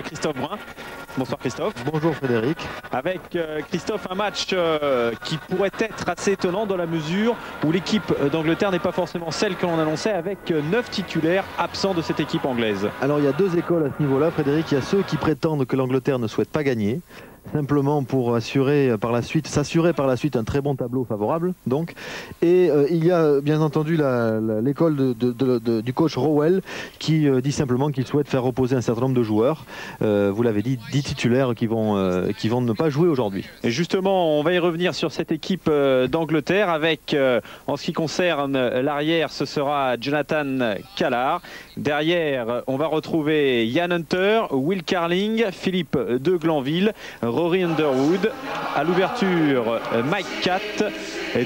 Christophe Brun. Bonsoir Christophe. Bonjour Frédéric. Avec Christophe, un match qui pourrait être assez étonnant dans la mesure où l'équipe d'Angleterre n'est pas forcément celle que l'on annonçait, avec 9 titulaires absents de cette équipe anglaise. Alors il y a deux écoles à ce niveau-là, Frédéric. Il y a ceux qui prétendent que l'Angleterre ne souhaite pas gagner, simplement pour s'assurer par la suite un très bon tableau favorable. Donc. Et il y a bien entendu l'école du coach Rowell qui dit simplement qu'il souhaite faire reposer un certain nombre de joueurs. Vous l'avez dit, 10 titulaires qui vont ne pas jouer aujourd'hui. Et justement, on va y revenir sur cette équipe d'Angleterre avec, en ce qui concerne l'arrière, ce sera Jonathan Callard. Derrière, on va retrouver Ian Hunter, Will Carling, Philippe de Glanville, Rory Underwood. À l'ouverture, Mike Catt,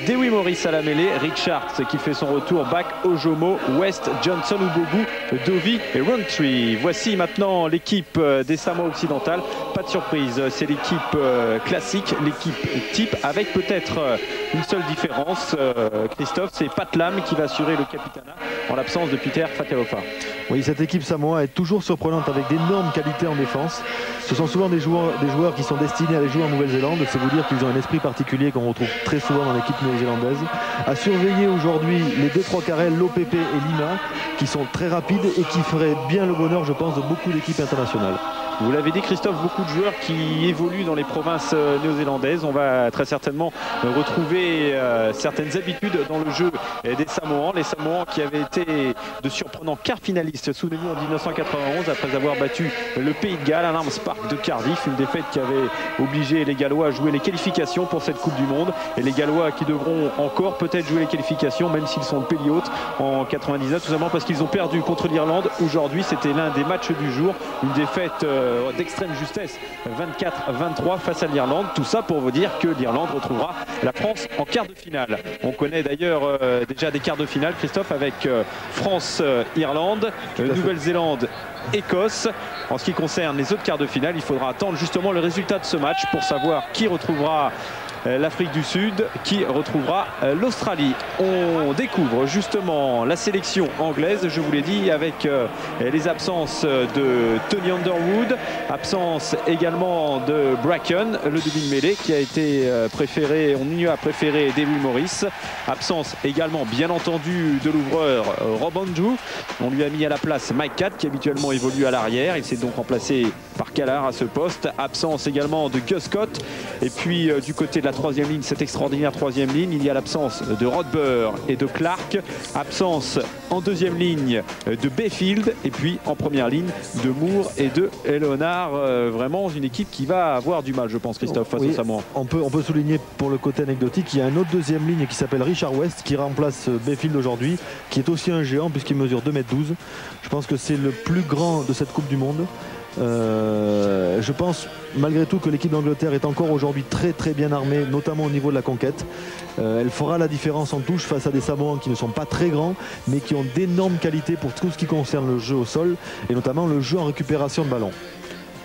Dewi Morris à la mêlée, Richards qui fait son retour, Bak Ojomo, West, Johnson, Ubogu, Dovi et Rowntree. Voici maintenant l'équipe des Samoa occidentales. Pas de surprise, c'est l'équipe classique, l'équipe type, avec peut-être une seule différence, Christophe, c'est Pat Lam qui va assurer le capitanat en l'absence de Peter Fataofa. Oui, cette équipe Samoa est toujours surprenante avec d'énormes qualités en défense. Ce sont souvent des joueurs qui sont destinés à aller jouer en Nouvelle-Zélande. C'est vous dire qu'ils ont un esprit particulier qu'on retrouve très souvent dans l'équipe néo-zélandaise. À surveiller aujourd'hui les 2-3 carrels, l'OPP et Lima, qui sont très rapides et qui feraient bien le bonheur, je pense, de beaucoup d'équipes internationales. Vous l'avez dit Christophe, beaucoup de joueurs qui évoluent dans les provinces néo-zélandaises. On va très certainement retrouver certaines habitudes dans le jeu des Samoans. Les Samoans qui avaient été de surprenants quarts finalistes, souvenez-vous, en 1991, après avoir battu le Pays de Galles à l'Arms Park de Cardiff. Une défaite qui avait obligé les Gallois à jouer les qualifications pour cette Coupe du Monde. Et les Gallois qui devront encore peut-être jouer les qualifications, même s'ils sont le pays hôte en 99, tout simplement parce qu'ils ont perdu contre l'Irlande. Aujourd'hui, c'était l'un des matchs du jour. Une défaite d'extrême justesse, 24-23 face à l'Irlande. Tout ça pour vous dire que l'Irlande retrouvera la France en quart de finale. On connaît d'ailleurs déjà des quarts de finale, Christophe, avec France-Irlande, Nouvelle-Zélande, Écosse. En ce qui concerne les autres quarts de finale, il faudra attendre justement le résultat de ce match pour savoir qui retrouvera l'Afrique du Sud, qui retrouvera l'Australie. On découvre justement la sélection anglaise, je vous l'ai dit, avec les absences de Tony Underwood, absence également de Bracken, le demi-mêlée qui a été préféré, on y a préféré Dewi Morris, absence également bien entendu de l'ouvreur Rob Andrew. On lui a mis à la place Mike Catt qui habituellement évolue à l'arrière, il s'est donc remplacé par Callard à ce poste. Absence également de Gus Scott, et puis du côté de la troisième ligne, cette extraordinaire troisième ligne, il y a l'absence de Rodber et de Clark, absence en deuxième ligne de Bayfield, et puis en première ligne de Moore et de Leonard. Vraiment une équipe qui va avoir du mal, je pense, Christophe, face aux Samoans. On peut souligner pour le côté anecdotique, il y a un autre deuxième ligne qui s'appelle Richard West qui remplace Bayfield aujourd'hui, qui est aussi un géant puisqu'il mesure 2,12 m. Je pense que c'est le plus grand de cette Coupe du Monde. Je pense malgré tout que l'équipe d'Angleterre est encore aujourd'hui très bien armée, notamment au niveau de la conquête. Elle fera la différence en touche face à des Samoans qui ne sont pas très grands, mais qui ont d'énormes qualités pour tout ce qui concerne le jeu au sol, et notamment le jeu en récupération de ballon.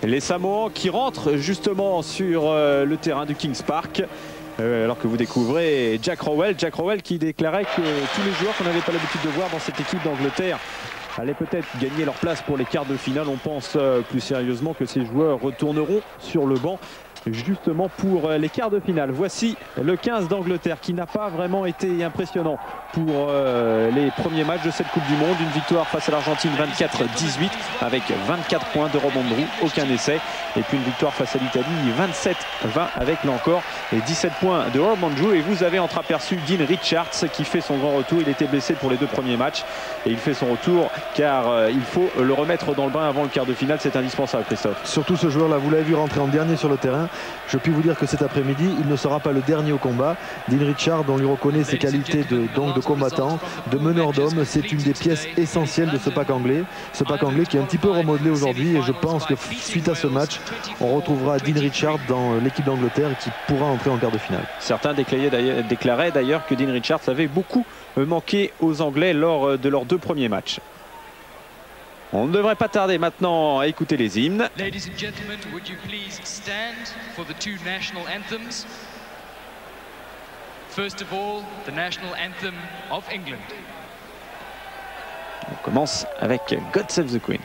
Les Samoans qui rentrent justement sur le terrain du Kings Park. Alors que vous découvrez Jack Rowell qui déclarait que tous les joueurs qu'on n'avait pas l'habitude de voir dans cette équipe d'Angleterre allaient peut-être gagner leur place pour les quarts de finale. On pense plus sérieusement que ces joueurs retourneront sur le banc justement pour les quarts de finale. Voici le 15 d'Angleterre qui n'a pas vraiment été impressionnant pour les premiers matchs de cette Coupe du Monde. Une victoire face à l'Argentine 24-18 avec 24 points de Rob Andrew, aucun essai. Et puis une victoire face à l'Italie 27-20 avec là encore 17 points de Rob Andrew. Et vous avez entreaperçu Dean Richards qui fait son grand retour. Il était blessé pour les deux premiers matchs et il fait son retour car il faut le remettre dans le bain avant le quart de finale. C'est indispensable, Christophe. Surtout ce joueur-là, vous l'avez vu rentrer en dernier sur le terrain. Je puis vous dire que cet après-midi, il ne sera pas le dernier au combat. Dean Richards, on lui reconnaît ses qualités de combattant, de meneur d'hommes. C'est une des pièces essentielles de ce pack anglais. Ce pack anglais qui est un petit peu remodelé aujourd'hui. Et je pense que suite à ce match, on retrouvera Dean Richards dans l'équipe d'Angleterre et qui pourra entrer en quart de finale. Certains déclaraient d'ailleurs que Dean Richards avait beaucoup manqué aux Anglais lors de leurs deux premiers matchs. On ne devrait pas tarder maintenant à écouter les hymnes. Ladies and gentlemen, would you please stand for the two national anthems? First of all, the national anthem of England. On commence avec God Save the Queen.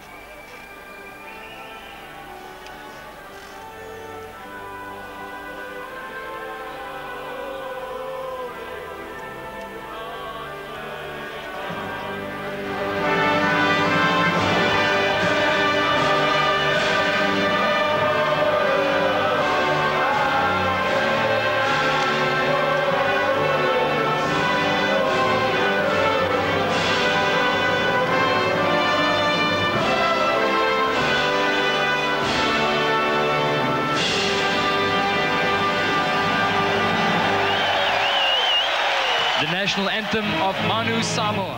national anthem of Manu Samoa.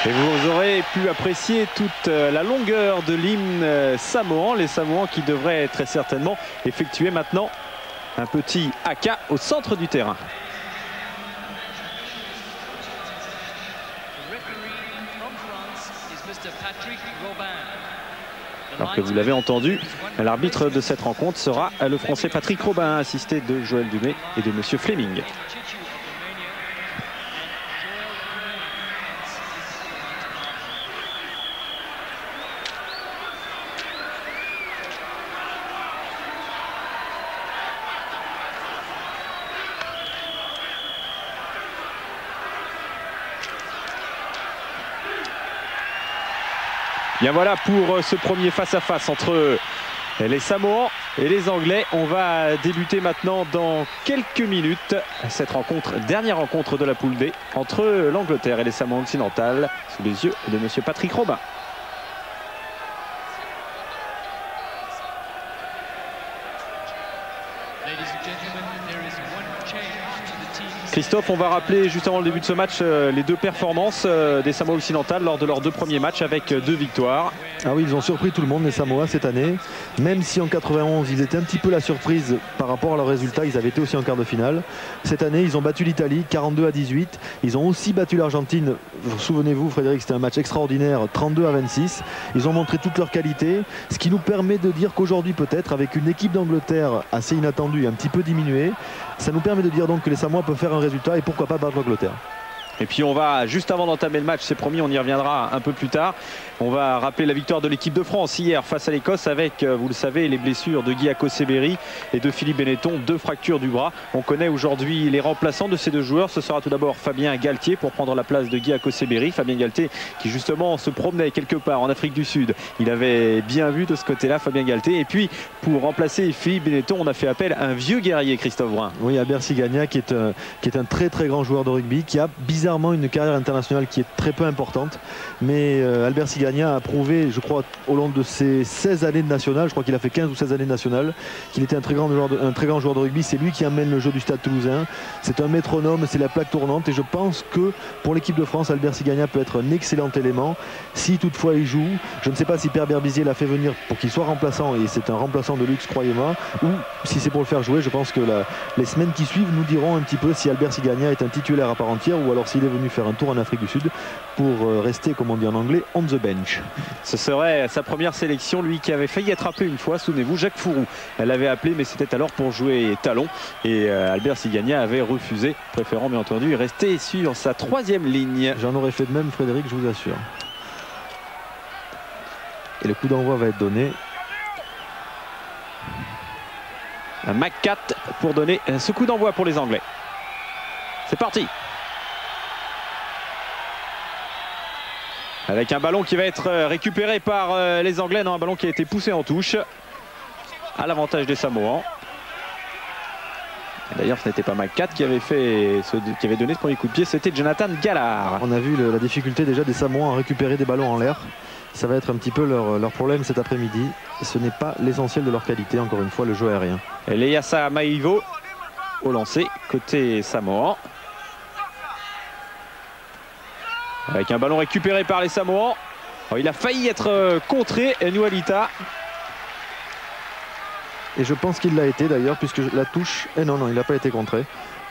Et vous aurez pu apprécier toute la longueur de l'hymne samoan. Les Samoans qui devraient très certainement effectuer maintenant un petit haka au centre du terrain. Alors que vous l'avez entendu, l'arbitre de cette rencontre sera le Français Patrick Robin, assisté de Joël Dumais et de Monsieur Fleming. Bien voilà pour ce premier face-à-face entre les Samoans et les Anglais. On va débuter maintenant dans quelques minutes cette rencontre, dernière rencontre de la poule D entre l'Angleterre et les Samoans occidentales sous les yeux de Monsieur Patrick Robin. Christophe, on va rappeler juste avant le début de ce match les deux performances des Samoa occidentales lors de leurs deux premiers matchs avec 2 victoires. Ah oui, ils ont surpris tout le monde, les Samoa, cette année. Même si en 91, ils étaient un petit peu la surprise par rapport à leurs résultats, ils avaient été aussi en quart de finale. Cette année, ils ont battu l'Italie 42-18. Ils ont aussi battu l'Argentine. Souvenez-vous, Frédéric, c'était un match extraordinaire, 32-26. Ils ont montré toute leur qualité, ce qui nous permet de dire qu'aujourd'hui, peut-être, avec une équipe d'Angleterre assez inattendue, un petit peu diminuée, ça nous permet de dire donc que les Samoa peuvent faire un résultat et pourquoi pas battre l'Angleterre. Et puis on va, juste avant d'entamer le match, c'est promis, on y reviendra un peu plus tard. On va rappeler la victoire de l'équipe de France hier face à l'Écosse avec, vous le savez, les blessures de Guy Akoseberi et de Philippe Benetton, 2 fractures du bras. On connaît aujourd'hui les remplaçants de ces 2 joueurs. Ce sera tout d'abord Fabien Galtier pour prendre la place de Guy Akoseberi. Fabien Galtier qui justement se promenait quelque part en Afrique du Sud. Il avait bien vu de ce côté-là Fabien Galtier. Et puis pour remplacer Philippe Benetton, on a fait appel à un vieux guerrier, Christophe Brun. Oui, Albert Sigagna qui est un très très grand joueur de rugby, qui a bizarrement une carrière internationale qui est très peu importante, mais Albert Sigagna a prouvé, je crois, au long de ses 16 années de national, je crois qu'il a fait 15 ou 16 années de national, qu'il était un très grand joueur de rugby. C'est lui qui amène le jeu du Stade Toulousain, c'est un métronome, c'est la plaque tournante, et je pense que pour l'équipe de France, Albert Sigagna peut être un excellent élément si toutefois il joue. Je ne sais pas si Pierre Berbizier l'a fait venir pour qu'il soit remplaçant, et c'est un remplaçant de luxe, croyez-moi, ou si c'est pour le faire jouer. Je pense que les semaines qui suivent nous diront un petit peu si Albert Sigagna est un titulaire à part entière ou alors s'il est venu faire un tour en Afrique du Sud pour rester, comme on dit en anglais, on the bench. Ce serait sa première sélection, lui qui avait failli être appelé une fois, souvenez-vous, Jacques Fourou. Elle l'avait appelé, mais c'était alors pour jouer talon, et Albert Sigagna avait refusé, préférant bien entendu rester sur sa 3e ligne. J'en aurais fait de même, Frédéric, je vous assure. Et le coup d'envoi va être donné. Un McCat pour donner ce coup d'envoi pour les Anglais. C'est parti. Avec un ballon qui va être récupéré par les Anglais. Non, un ballon qui a été poussé en touche. À l'avantage des Samoans. D'ailleurs, ce n'était pas McCat qui avait donné ce premier coup de pied, c'était Jonathan Gallard. On a vu la difficulté déjà des Samoans à récupérer des ballons en l'air. Ça va être un petit peu leur problème cet après-midi. Ce n'est pas l'essentiel de leur qualité, encore une fois, le jeu aérien. Leasa Maivo au lancer, côté Samoan. Avec un ballon récupéré par les Samoans. Oh, il a failli être contré, Nualita. Et je pense qu'il l'a été d'ailleurs, puisque la touche... non, il n'a pas été contré.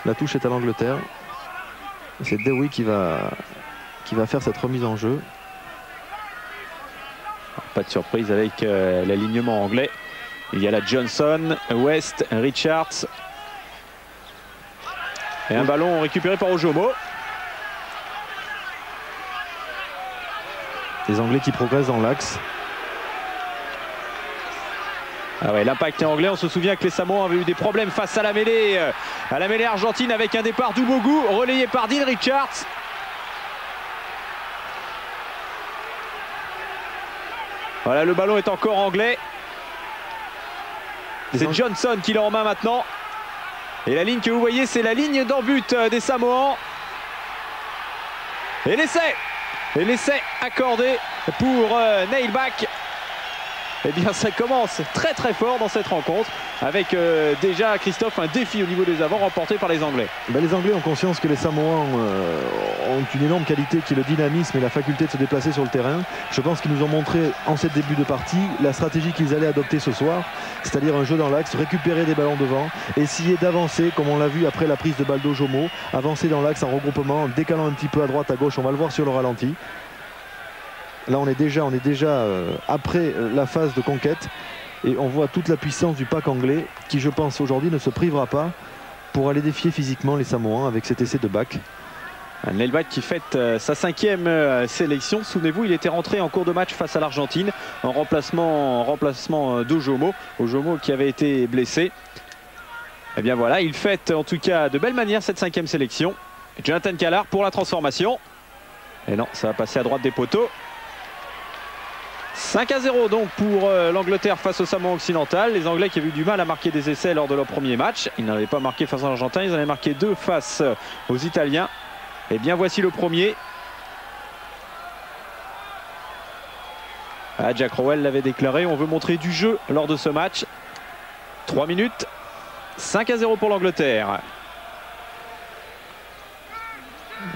La touche est à l'Angleterre. C'est Dewey qui va faire cette remise en jeu. Pas de surprise avec l'alignement anglais. Il y a la Johnson, West, Richards. Et un ballon récupéré par Ojomo. Les Anglais qui progressent dans l'axe. Ah ouais, l'impact est anglais. On se souvient que les Samoans avaient eu des problèmes face à la mêlée argentine avec un départ d'Ubogu relayé par Dean Richards. Voilà, le ballon est encore anglais. C'est Johnson qui l'a en main maintenant. Et la ligne que vous voyez, c'est la ligne d'en but des Samoans. Et l'essai accordé pour Nailback. Eh bien, ça commence très très fort dans cette rencontre avec déjà, Christophe, un défi au niveau des avants remporté par les Anglais. Les Anglais ont conscience que les Samoans ont une énorme qualité qui est le dynamisme et la faculté de se déplacer sur le terrain. Je pense qu'ils nous ont montré en ce début de partie la stratégie qu'ils allaient adopter ce soir, c'est-à-dire un jeu dans l'axe, récupérer des ballons devant, essayer d'avancer comme on l'a vu après la prise de balle d'Ojomo, avancer dans l'axe en regroupement, en décalant un petit peu à droite, à gauche, on va le voir sur le ralenti. Là, on est déjà après la phase de conquête et on voit toute la puissance du pack anglais qui, je pense, aujourd'hui ne se privera pas pour aller défier physiquement les Samoans avec cet essai de back. Nailback qui fête sa 5e sélection. Souvenez-vous, il était rentré en cours de match face à l'Argentine en remplacement d'Ojomo. Ojomo qui avait été blessé. Eh bien voilà, il fête en tout cas de belle manière cette 5e sélection. Jonathan Gallard pour la transformation. Et non, ça va passer à droite des poteaux. 5-0 donc pour l'Angleterre face au Samoa occidental. Les Anglais qui avaient eu du mal à marquer des essais lors de leur premier match. Ils n'avaient pas marqué face à l'Argentin, ils en avaient marqué 2 face aux Italiens. Et bien voici le premier. Jack Rowell l'avait déclaré, on veut montrer du jeu lors de ce match. 3 minutes, 5-0 pour l'Angleterre.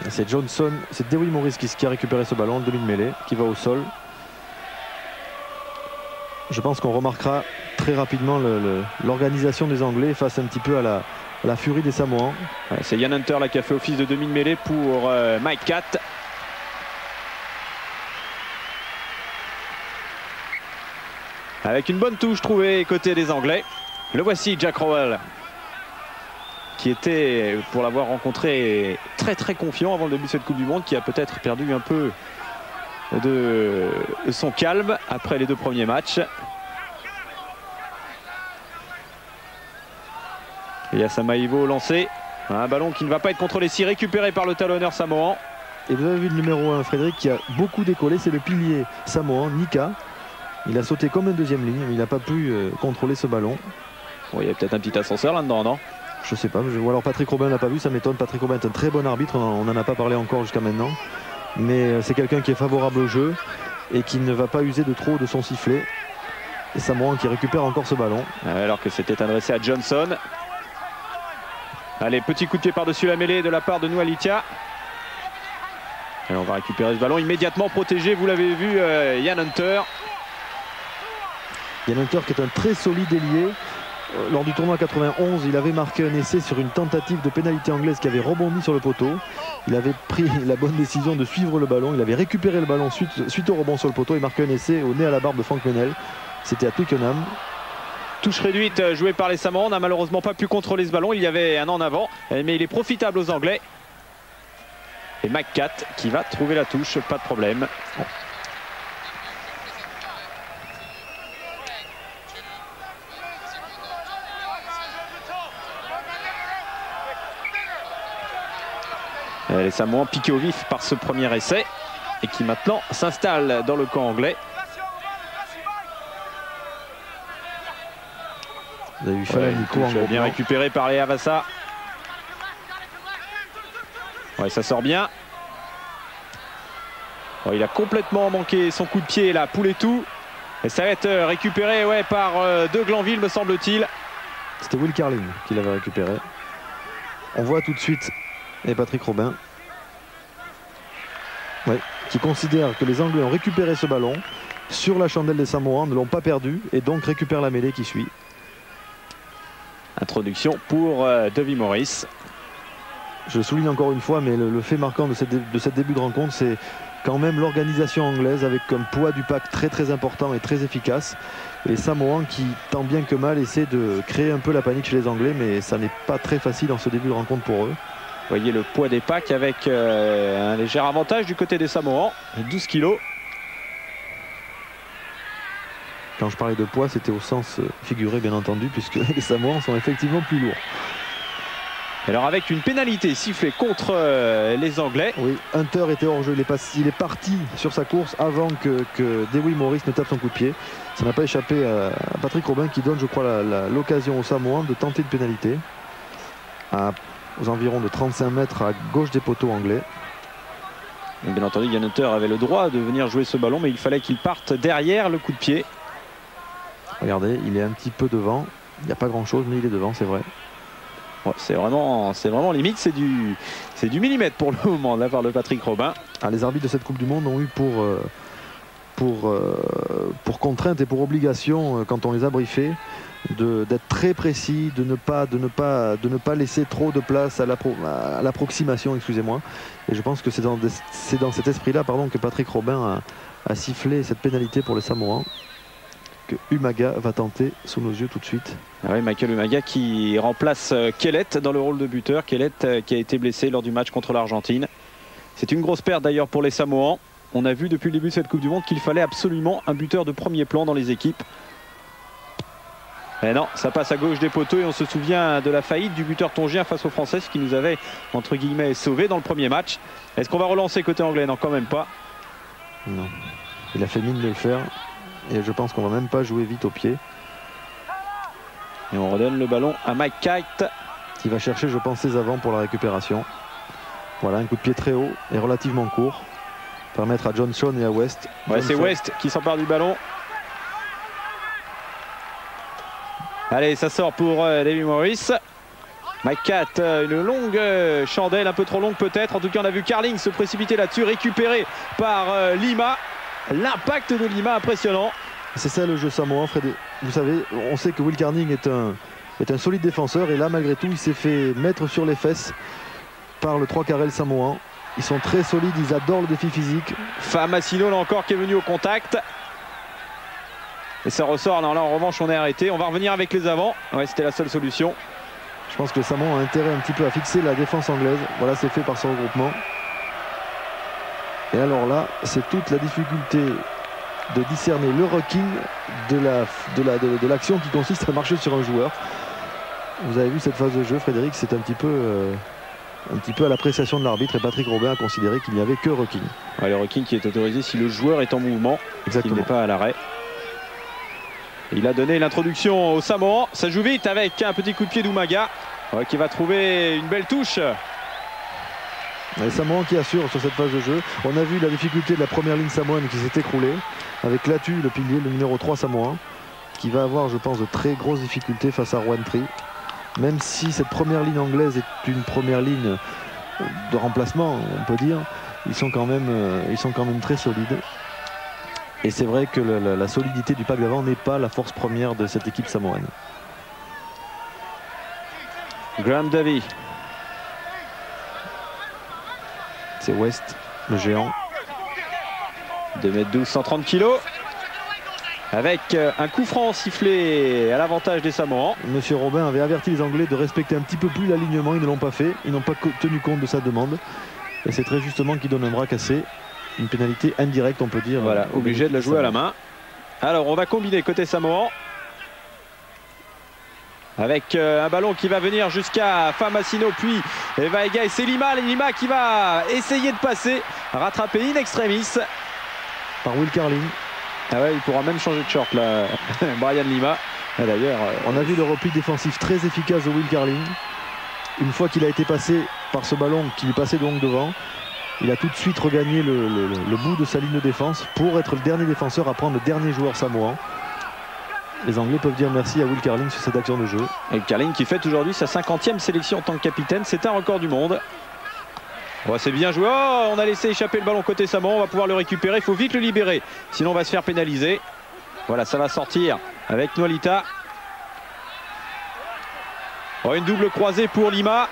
C'est Johnson, c'est Dewey Morris qui a récupéré ce ballon, demi-mêlée, qui va au sol. Je pense qu'on remarquera très rapidement l'organisation des Anglais face un petit peu à la furie des Samoans. Ouais, c'est Ian Hunter là, qui a fait office de demi-mêlée pour Mike Cat. Avec une bonne touche trouvée côté des Anglais. Le voici, Jack Rowell, qui était, pour l'avoir rencontré, très très confiant avant le début de cette Coupe du Monde, qui a peut-être perdu un peu de son calme après les 2 premiers matchs. Et il y a Samaivo lancé. Un ballon qui ne va pas être contrôlé si récupéré par le talonneur samoan. Et vous avez vu le numéro 1, Frédéric, qui a beaucoup décollé. C'est le pilier samoan, Nika. Il a sauté comme une deuxième ligne, mais il n'a pas pu contrôler ce ballon. Bon, il y a peut-être un petit ascenseur là-dedans, non? Je sais pas. Ou alors Patrick Robin n'a pas vu, ça m'étonne. Patrick Robin est un très bon arbitre. On n'en a pas parlé encore jusqu'à maintenant. Mais c'est quelqu'un qui est favorable au jeu et qui ne va pas user de trop de son sifflet. Et Samoan qui récupère encore ce ballon. Alors que c'était adressé à Johnson. Allez, petit coup de pied par-dessus la mêlée de la part de Nualitia. Et on va récupérer ce ballon immédiatement protégé, vous l'avez vu, Ian Hunter. Ian Hunter qui est un très solide ailier. Lors du tournoi 91, il avait marqué un essai sur une tentative de pénalité anglaise qui avait rebondi sur le poteau. Il avait pris la bonne décision de suivre le ballon. Il avait récupéré le ballon suite au rebond sur le poteau et marqué un essai au nez à la barbe de Frank Menel. C'était à Twickenham. Touche réduite jouée par les Samoans. On n'a malheureusement pas pu contrôler ce ballon. Il y avait un en avant, mais il est profitable aux Anglais. Et McCat qui va trouver la touche, pas de problème. Les Samoans piqués au vif par ce premier essai. et qui maintenant s'installe dans le camp anglais. Vous avez vu Falanico bien récupéré par les Havassa. Ouais, ça sort bien. Oh, il a complètement manqué son coup de pied là, Pouletou. Et ça va être récupéré par De Glanville, me semble-t-il. C'était Will Carling qui l'avait récupéré. On voit tout de suite et Patrick Robin qui considère que les Anglais ont récupéré ce ballon sur la chandelle des Samoans, ne l'ont pas perdu et donc récupère la mêlée qui suit. Introduction pour Davy Morris. Je souligne encore une fois, mais le fait marquant de cette début de rencontre, c'est quand même l'organisation anglaise avec un poids du pack très très important et très efficace. Les Samoans qui, tant bien que mal, essaient de créer un peu la panique chez les Anglais, mais ça n'est pas très facile en ce début de rencontre pour eux. Vous voyez le poids des packs avec un léger avantage du côté des Samoans, 12 kilos. Quand je parlais de poids, c'était au sens figuré bien entendu, puisque les Samoans sont effectivement plus lourds. Alors avec une pénalité sifflée contre les Anglais. Oui, Hunter était hors jeu, il est parti sur sa course avant que Dewey Morris ne tape son coup de pied. Ça n'a pas échappé à Patrick Robin qui donne, je crois, l'occasion aux Samoans de tenter une pénalité aux environs de 35 mètres à gauche des poteaux anglais. Bien entendu, Ian Hunter avait le droit de venir jouer ce ballon, mais il fallait qu'il parte derrière le coup de pied. Regardez, il est un petit peu devant. Il n'y a pas grand chose, mais il est devant, c'est vrai. Ouais, c'est vraiment limite, c'est du millimètre pour le moment de la part de Patrick Robin. Les arbitres de cette Coupe du Monde ont eu pour contrainte et pour obligation, quand on les a briefés, d'être très précis, de ne pas laisser trop de place à l'approximation, excusez-moi. Et je pense que c'est dans cet esprit-là que Patrick Robin a sifflé cette pénalité pour les Samoans, que Umaga va tenter sous nos yeux tout de suite. Oui, Michael Umaga qui remplace Kellett dans le rôle de buteur. Kellett qui a été blessé lors du match contre l'Argentine. C'est une grosse perte d'ailleurs pour les Samoans. On a vu depuis le début de cette Coupe du Monde qu'il fallait absolument un buteur de premier plan dans les équipes. Mais non, ça passe à gauche des poteaux et on se souvient de la faillite du buteur tongien face aux Français, ce qui nous avait entre guillemets sauvé dans le premier match. Est-ce qu'on va relancer côté anglais? Non, quand même pas. Non, il a fait mine de le faire et je pense qu'on va même pas jouer vite au pied. Et on redonne le ballon à Mike Kite qui va chercher, je pense, ses avants pour la récupération. Voilà, un coup de pied très haut et relativement court. Permettre à Johnson et à West. Ouais, c'est West qui s'empare du ballon. Allez, ça sort pour Davy Morris. Mike Cat, une longue chandelle, un peu trop longue peut-être. En tout cas, on a vu Carling se précipiter là-dessus, récupéré par Lima. L'impact de Lima, impressionnant. C'est ça le jeu samoan, Fred. Vous savez, on sait que Will Carling est un solide défenseur. Et là, malgré tout, il s'est fait mettre sur les fesses par le 3 carrel samoan. Ils sont très solides, ils adorent le défi physique. Famasino, là encore, qui est venu au contact. Et ça ressort. Non, là, en revanche, on est arrêté. On va revenir avec les avants. Ouais, c'était la seule solution. Je pense que le Samoan a intérêt un petit peu à fixer la défense anglaise. Voilà, c'est fait par ce regroupement. Et alors là, c'est toute la difficulté de discerner le rocking de l'action qui consiste à marcher sur un joueur. Vous avez vu cette phase de jeu, Frédéric, c'est un petit peu à l'appréciation de l'arbitre, et Patrick Robin a considéré qu'il n'y avait que rocking. Ouais, le rocking qui est autorisé si le joueur est en mouvement, qu'il n'est pas à l'arrêt. Il a donné l'introduction au Samoan. Ça joue vite avec un petit coup de pied d'Umaga qui va trouver une belle touche. Les Samoans qui assurent sur cette phase de jeu. On a vu la difficulté de la première ligne samoane qui s'est écroulée avec Latu, le pilier, le numéro 3 samoan, qui va avoir, je pense, de très grosses difficultés face à Rowantree. Même si cette première ligne anglaise est une première ligne de remplacement, on peut dire, ils sont quand même très solides. Et c'est vrai que la solidité du pack d'avant n'est pas la force première de cette équipe samoane. Graham Davy. C'est West, le géant. 2m12, 130 kg. Avec un coup franc sifflé à l'avantage des Samoans. Monsieur Robin avait averti les Anglais de respecter un petit peu plus l'alignement. Ils ne l'ont pas fait. Ils n'ont pas tenu compte de sa demande. Et c'est très justement qu'il donne un bras cassé. Une pénalité indirecte, on peut dire. Voilà, obligé de la jouer à la main. Alors, on va combiner côté Samoan. avec un ballon qui va venir jusqu'à Famasino, puis Vaega, et c'est Lima qui va essayer de passer, rattraper in extremis par Will Carling. Ah ouais, il pourra même changer de short là, Brian Lima. D'ailleurs, on a vu le repli défensif très efficace de Will Carling. Une fois qu'il a été passé par ce ballon qui lui passait donc devant, il a tout de suite regagné le bout de sa ligne de défense pour être le dernier défenseur à prendre le dernier joueur samoan. Les Anglais peuvent dire merci à Will Carling sur cette action de jeu. Et Carling qui fête aujourd'hui sa 50e sélection en tant que capitaine, c'est un record du monde. Oh, c'est bien joué. Oh, on a laissé échapper le ballon côté samoan, on va pouvoir le récupérer, il faut vite le libérer, sinon on va se faire pénaliser. Voilà, ça va sortir avec Nolita. Oh, une double croisée pour Lima.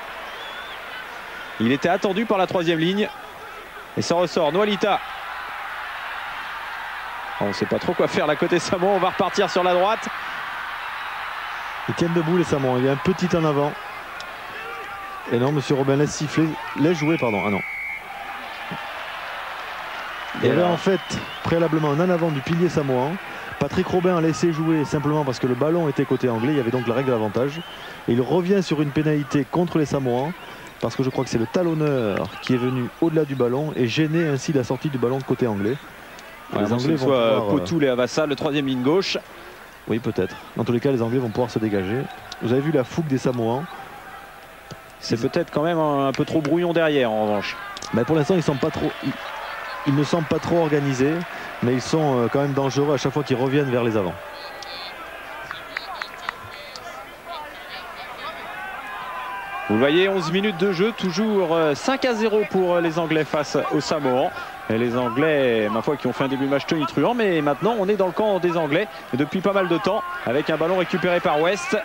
Il était attendu par la troisième ligne. Et ça ressort. Nolita. On ne sait pas trop quoi faire là côté Samoan. On va repartir sur la droite. Ils tiennent debout les Samoans. Il y a un petit en avant. Et non, monsieur Robin laisse siffler. Laisse jouer, pardon. Ah non. Il y avait en fait préalablement un en avant du pilier samoan. Patrick Robin a laissé jouer simplement parce que le ballon était côté anglais. Il y avait donc la règle d'avantage. Et il revient sur une pénalité contre les Samoans parce que je crois que c'est le talonneur qui est venu au-delà du ballon et gêner ainsi la sortie du ballon de côté anglais. Ouais, les Anglais vont pouvoir... Potoul et Avassa, le troisième ligne gauche. Oui, peut-être. Dans tous les cas, les Anglais vont pouvoir se dégager. Vous avez vu la fougue des Samoans. C'est peut-être quand même un peu trop brouillon derrière en revanche. Mais pour l'instant, ils ne semblent pas trop organisés, mais ils sont quand même dangereux à chaque fois qu'ils reviennent vers les avants. Vous le voyez, 11 minutes de jeu, toujours 5-0 pour les Anglais face aux Samoans. Et les Anglais, ma foi, qui ont fait un début de match tonitruant, mais maintenant on est dans le camp des Anglais depuis pas mal de temps, avec un ballon récupéré par West.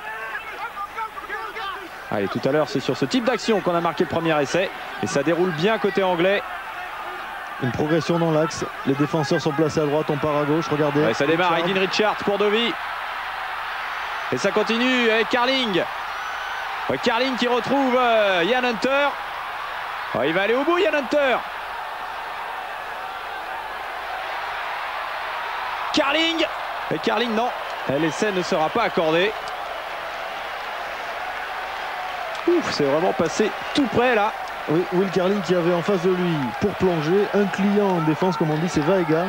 Allez, tout à l'heure, c'est sur ce type d'action qu'on a marqué le premier essai. Et ça déroule bien côté anglais. Une progression dans l'axe. Les défenseurs sont placés à droite, on part à gauche. Regardez. Ouais, ça démarre. Aydin Richard pour Dovi. Et ça continue avec Carling. Ouais, Carling qui retrouve Ian Hunter. Ouais, il va aller au bout, Ian Hunter. Carling. Et Carling, non. L'essai ne sera pas accordé. Ouf, c'est vraiment passé tout près là. Oui, Will Carling qui avait en face de lui pour plonger un client en défense, comme on dit, c'est Vaega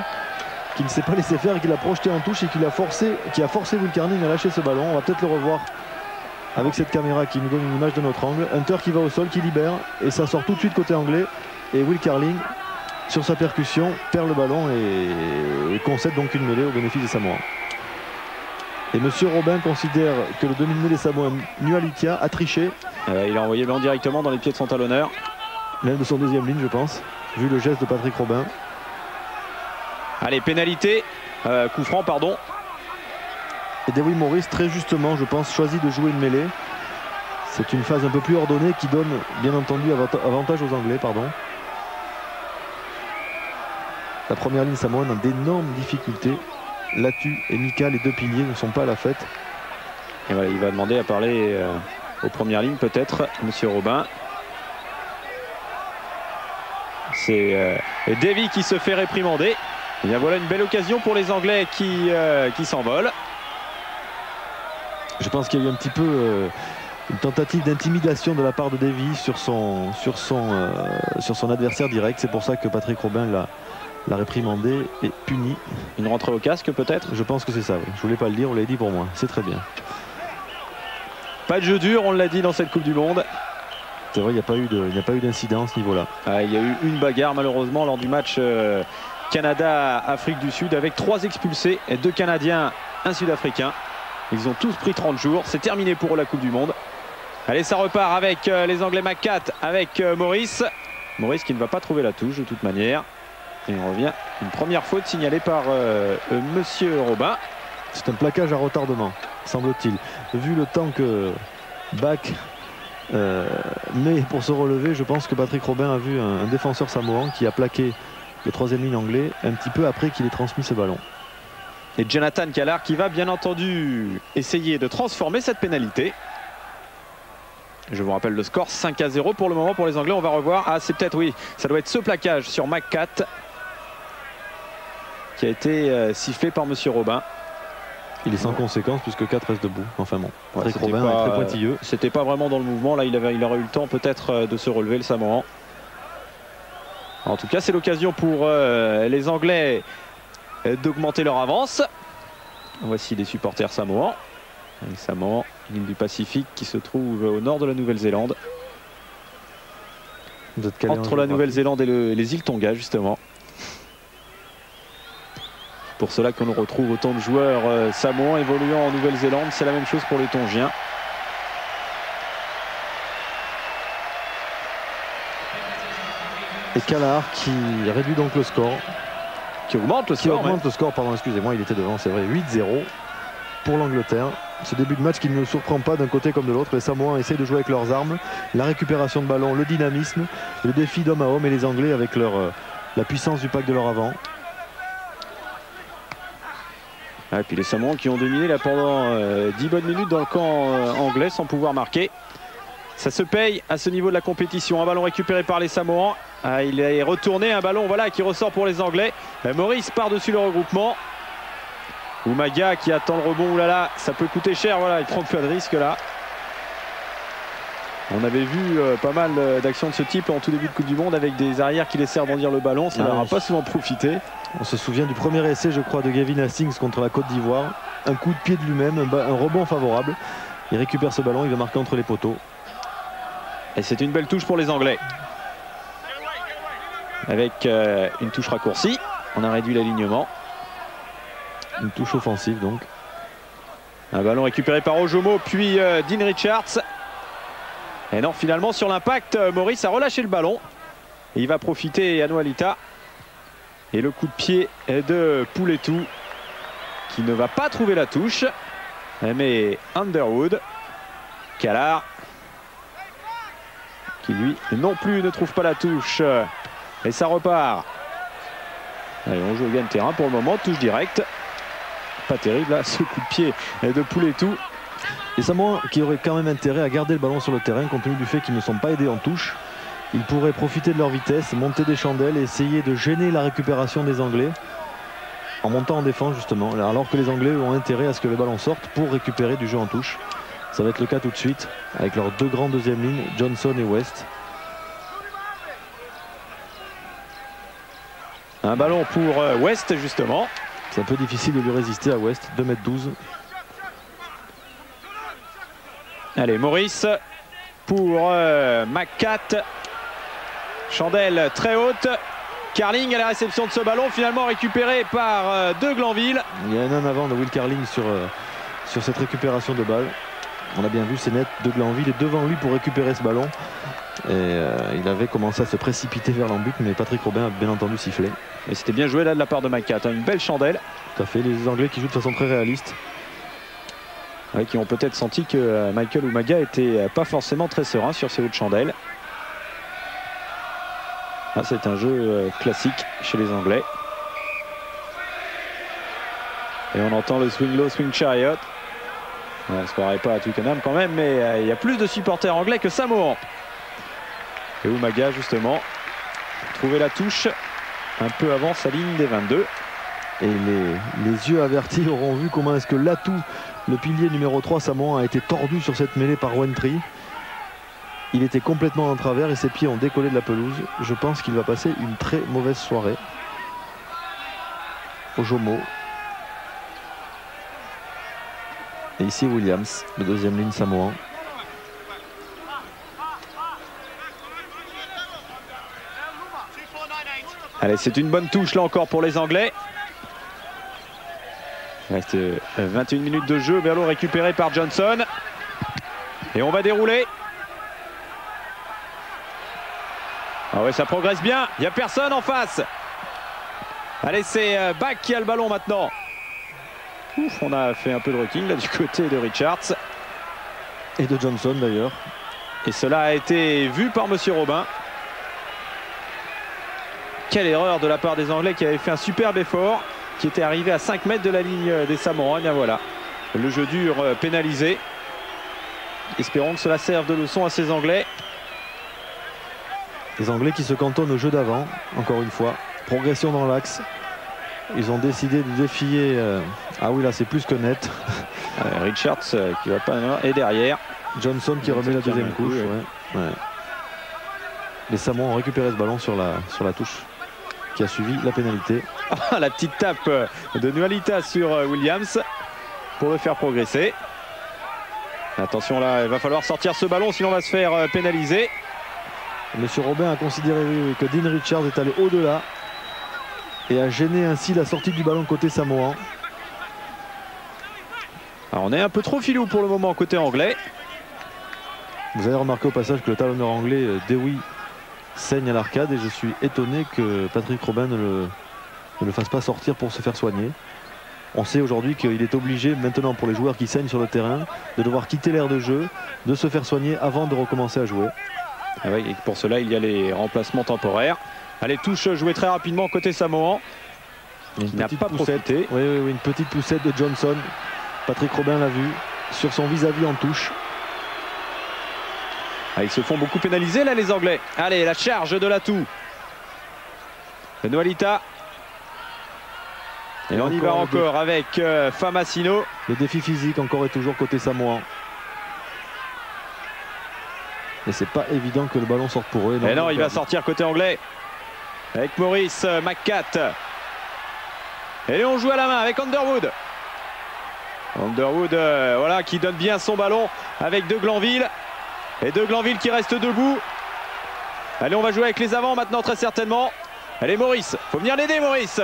qui ne s'est pas laissé faire et qui l'a projeté en touche et qui a forcé Will Carling à lâcher ce ballon. On va peut-être le revoir avec cette caméra qui nous donne une image de notre angle. Hunter qui va au sol, qui libère et ça sort tout de suite côté anglais. Et Will Carling, sur sa percussion, perd le ballon et concède donc une mêlée au bénéfice des Samoans. Et monsieur Robin considère que le demi-mêlée samoan Nualitia a triché. Il a envoyé le ballon directement dans les pieds de son talonneur. Même de son deuxième ligne, je pense, vu le geste de Patrick Robin. Allez, pénalité, coup franc, pardon. Et Dewi Morris, très justement, je pense, choisit de jouer une mêlée. C'est une phase un peu plus ordonnée qui donne, bien entendu, avantage aux Anglais, pardon. La première ligne samoane a d'énormes difficultés. Latu et Mika, les deux piliers, ne sont pas à la fête. Et voilà, il va demander à parler aux premières lignes, peut-être, monsieur Robin. C'est Davy qui se fait réprimander. Et bien voilà une belle occasion pour les Anglais qui s'envolent. Je pense qu'il y a eu un petit peu une tentative d'intimidation de la part de Davy sur son adversaire direct. C'est pour ça que Patrick Robin l'a réprimandé et puni. Une rentrée au casque peut-être? Je pense que c'est ça, oui. Je voulais pas le dire, on l'a dit pour moi. C'est très bien. Pas de jeu dur, on l'a dit dans cette Coupe du Monde. C'est vrai, il n'y a pas eu d'incident à ce niveau-là. Il y a eu une bagarre malheureusement lors du match Canada-Afrique du Sud avec 3 expulsés, et 2 Canadiens, un Sud-Africain. Ils ont tous pris 30 jours. C'est terminé pour la Coupe du Monde. Allez, ça repart avec les Anglais. McCat avec Maurice. Maurice qui ne va pas trouver la touche de toute manière. Et on revient. Une première faute signalée par monsieur Robin. C'est un plaquage à retardement, semble-t-il. Vu le temps que Bach met pour se relever, je pense que Patrick Robin a vu un défenseur samoan qui a plaqué le troisième ligne anglais un petit peu après qu'il ait transmis ce ballon. Et Jonathan Callard qui va bien entendu essayer de transformer cette pénalité. Je vous rappelle le score, 5-0 pour le moment pour les Anglais. On va revoir. Ah, c'est peut-être, oui, ça doit être ce plaquage sur McCat qui a été sifflé par monsieur Robin. Il est sans conséquence puisque 4 restent debout. Enfin bon, ouais, Patrick Robin est très pointilleux. C'était pas vraiment dans le mouvement. Là, il aurait eu le temps peut-être de se relever, le Samoan. En tout cas, c'est l'occasion pour les Anglais d'augmenter leur avance. Voici les supporters samoans. Les Samoans, l'île du Pacifique qui se trouve au nord de la Nouvelle-Zélande. Entre la Nouvelle-Zélande et les îles Tonga, justement. Pour cela qu'on retrouve autant de joueurs samoans évoluant en Nouvelle-Zélande. C'est la même chose pour les Tongiens. Et Callard qui réduit donc le score. Qui augmente le score. Pardon, excusez-moi, il était devant, c'est vrai. 8-0 pour l'Angleterre. Ce début de match qui ne nous surprend pas d'un côté comme de l'autre. Les Samoans essayent de jouer avec leurs armes. La récupération de ballon, le dynamisme, le défi d'homme à homme, et les Anglais avec la puissance du pack de leur avant. Et puis les Samoans qui ont dominé là pendant 10 bonnes minutes dans le camp anglais sans pouvoir marquer. Ça se paye à ce niveau de la compétition. Un ballon récupéré par les Samoans. Il est retourné, un ballon voilà, qui ressort pour les Anglais. Maurice par-dessus le regroupement. Umaga qui attend le rebond. Oulala, ça peut coûter cher. Voilà, il prend pas de risque là. On avait vu pas mal d'actions de ce type en tout début de Coupe du Monde avec des arrières qui laissaient rebondir le ballon. Ça n'aura pas souvent profité. On se souvient du premier essai, je crois, de Gavin Hastings contre la Côte d'Ivoire. Un coup de pied de lui-même, un rebond favorable. Il récupère ce ballon, il va marquer entre les poteaux. Et c'est une belle touche pour les Anglais. Avec une touche raccourcie. On a réduit l'alignement. Une touche offensive donc. Un ballon récupéré par Ojomo, puis Dean Richards. Et non, finalement, sur l'impact, Maurice a relâché le ballon. Et il va profiter, Anualita. Et le coup de pied de Pouletou, qui ne va pas trouver la touche. Mais Underwood, Callard, qui lui non plus ne trouve pas la touche. Et ça repart. Allez, on joue au gain de terrain pour le moment, touche directe. Pas terrible là, ce coup de pied de Pouletou. Les Samoans qui auraient quand même intérêt à garder le ballon sur le terrain compte tenu du fait qu'ils ne sont pas aidés en touche. Ils pourraient profiter de leur vitesse, monter des chandelles et essayer de gêner la récupération des Anglais en montant en défense justement, alors que les Anglais ont intérêt à ce que le ballon sorte pour récupérer du jeu en touche. Ça va être le cas tout de suite avec leurs deux grands deuxième lignes, Johnson et West. Un ballon pour West justement. C'est un peu difficile de lui résister à West, 2,12 m. Allez, Maurice pour McCat. Chandelle très haute. Carling à la réception de ce ballon, finalement récupéré par De Glanville. Il y a un en avant de Will Carling sur cette récupération de balle. On a bien vu, c'est net, De Glanville est devant lui pour récupérer ce ballon. Et il avait commencé à se précipiter vers l'embut, mais Patrick Robin a bien entendu siffler. Et c'était bien joué là de la part de McCat, hein, une belle chandelle. Tout à fait, les Anglais qui jouent de façon très réaliste. Ouais, qui ont peut-être senti que Michael Umaga était pas forcément très serein sur ces hautes chandelles. Ah, c'est un jeu classique chez les Anglais. Et on entend le swing low, swing chariot. On ne se croirait pas à Twickenham quand même, mais il y a plus de supporters anglais que Samoan. Et Umaga justement trouver la touche un peu avant sa ligne des 22. Et les yeux avertis auront vu comment est-ce que l'atout, le pilier numéro 3 Samoan, a été tordu sur cette mêlée par Wentry. Il était complètement en travers et ses pieds ont décollé de la pelouse. Je pense qu'il va passer une très mauvaise soirée. Ojomo. Et ici Williams, le deuxième ligne Samoan. Allez, c'est une bonne touche là encore pour les Anglais. Il reste 21 minutes de jeu. Ballon récupéré par Johnson. Et on va dérouler. Ah ouais, ça progresse bien. Il n'y a personne en face. Allez, c'est Bach qui a le ballon maintenant. Ouf, on a fait un peu de recul là du côté de Richards. Et de Johnson d'ailleurs. Et cela a été vu par Monsieur Robin. Quelle erreur de la part des Anglais qui avaient fait un superbe effort, qui était arrivé à 5 mètres de la ligne des Samoans. Et bien voilà, le jeu dur pénalisé. Espérons que cela serve de leçon à ces Anglais. Les Anglais qui se cantonnent au jeu d'avant, encore une fois. Progression dans l'axe. Ils ont décidé de défier Ah oui, là c'est plus que net. Richards qui va pas et derrière Johnson qui remet la deuxième couche. Ouais. Ouais. Les Samoans ont récupéré ce ballon sur la touche qui a suivi la pénalité. La petite tape de Nualita sur Williams pour le faire progresser. Attention là, il va falloir sortir ce ballon sinon on va se faire pénaliser. Monsieur Robin a considéré que Dean Richards est allé au-delà et a gêné ainsi la sortie du ballon côté samoan. Alors on est un peu trop filou pour le moment côté anglais. Vous avez remarqué au passage que le talonneur anglais Dewey saigne à l'arcade et je suis étonné que Patrick Robin ne le fasse pas sortir pour se faire soigner. On sait aujourd'hui qu'il est obligé maintenant pour les joueurs qui saignent sur le terrain de devoir quitter l'aire de jeu, de se faire soigner avant de recommencer à jouer. Ah oui, et pour cela il y a les remplacements temporaires. Allez, touche jouée très rapidement côté samoan. Il n'a pas profité. Oui, une petite poussette de Johnson. Patrick Robin l'a vu sur son vis-à-vis en touche. Ah, ils se font beaucoup pénaliser là les Anglais. Allez, la charge de l'atout. Nualita. Et on y va encore avec Famasino. Le défi physique encore et toujours côté samoan. Et c'est pas évident que le ballon sorte pour eux. Et non, il va sortir côté anglais. Avec Maurice McCatt. Et on joue à la main avec Underwood. Underwood voilà, qui donne bien son ballon avec De Glanville. Et De Glanville qui reste debout. Allez, on va jouer avec les avants maintenant très certainement. Allez Maurice, faut venir l'aider Maurice.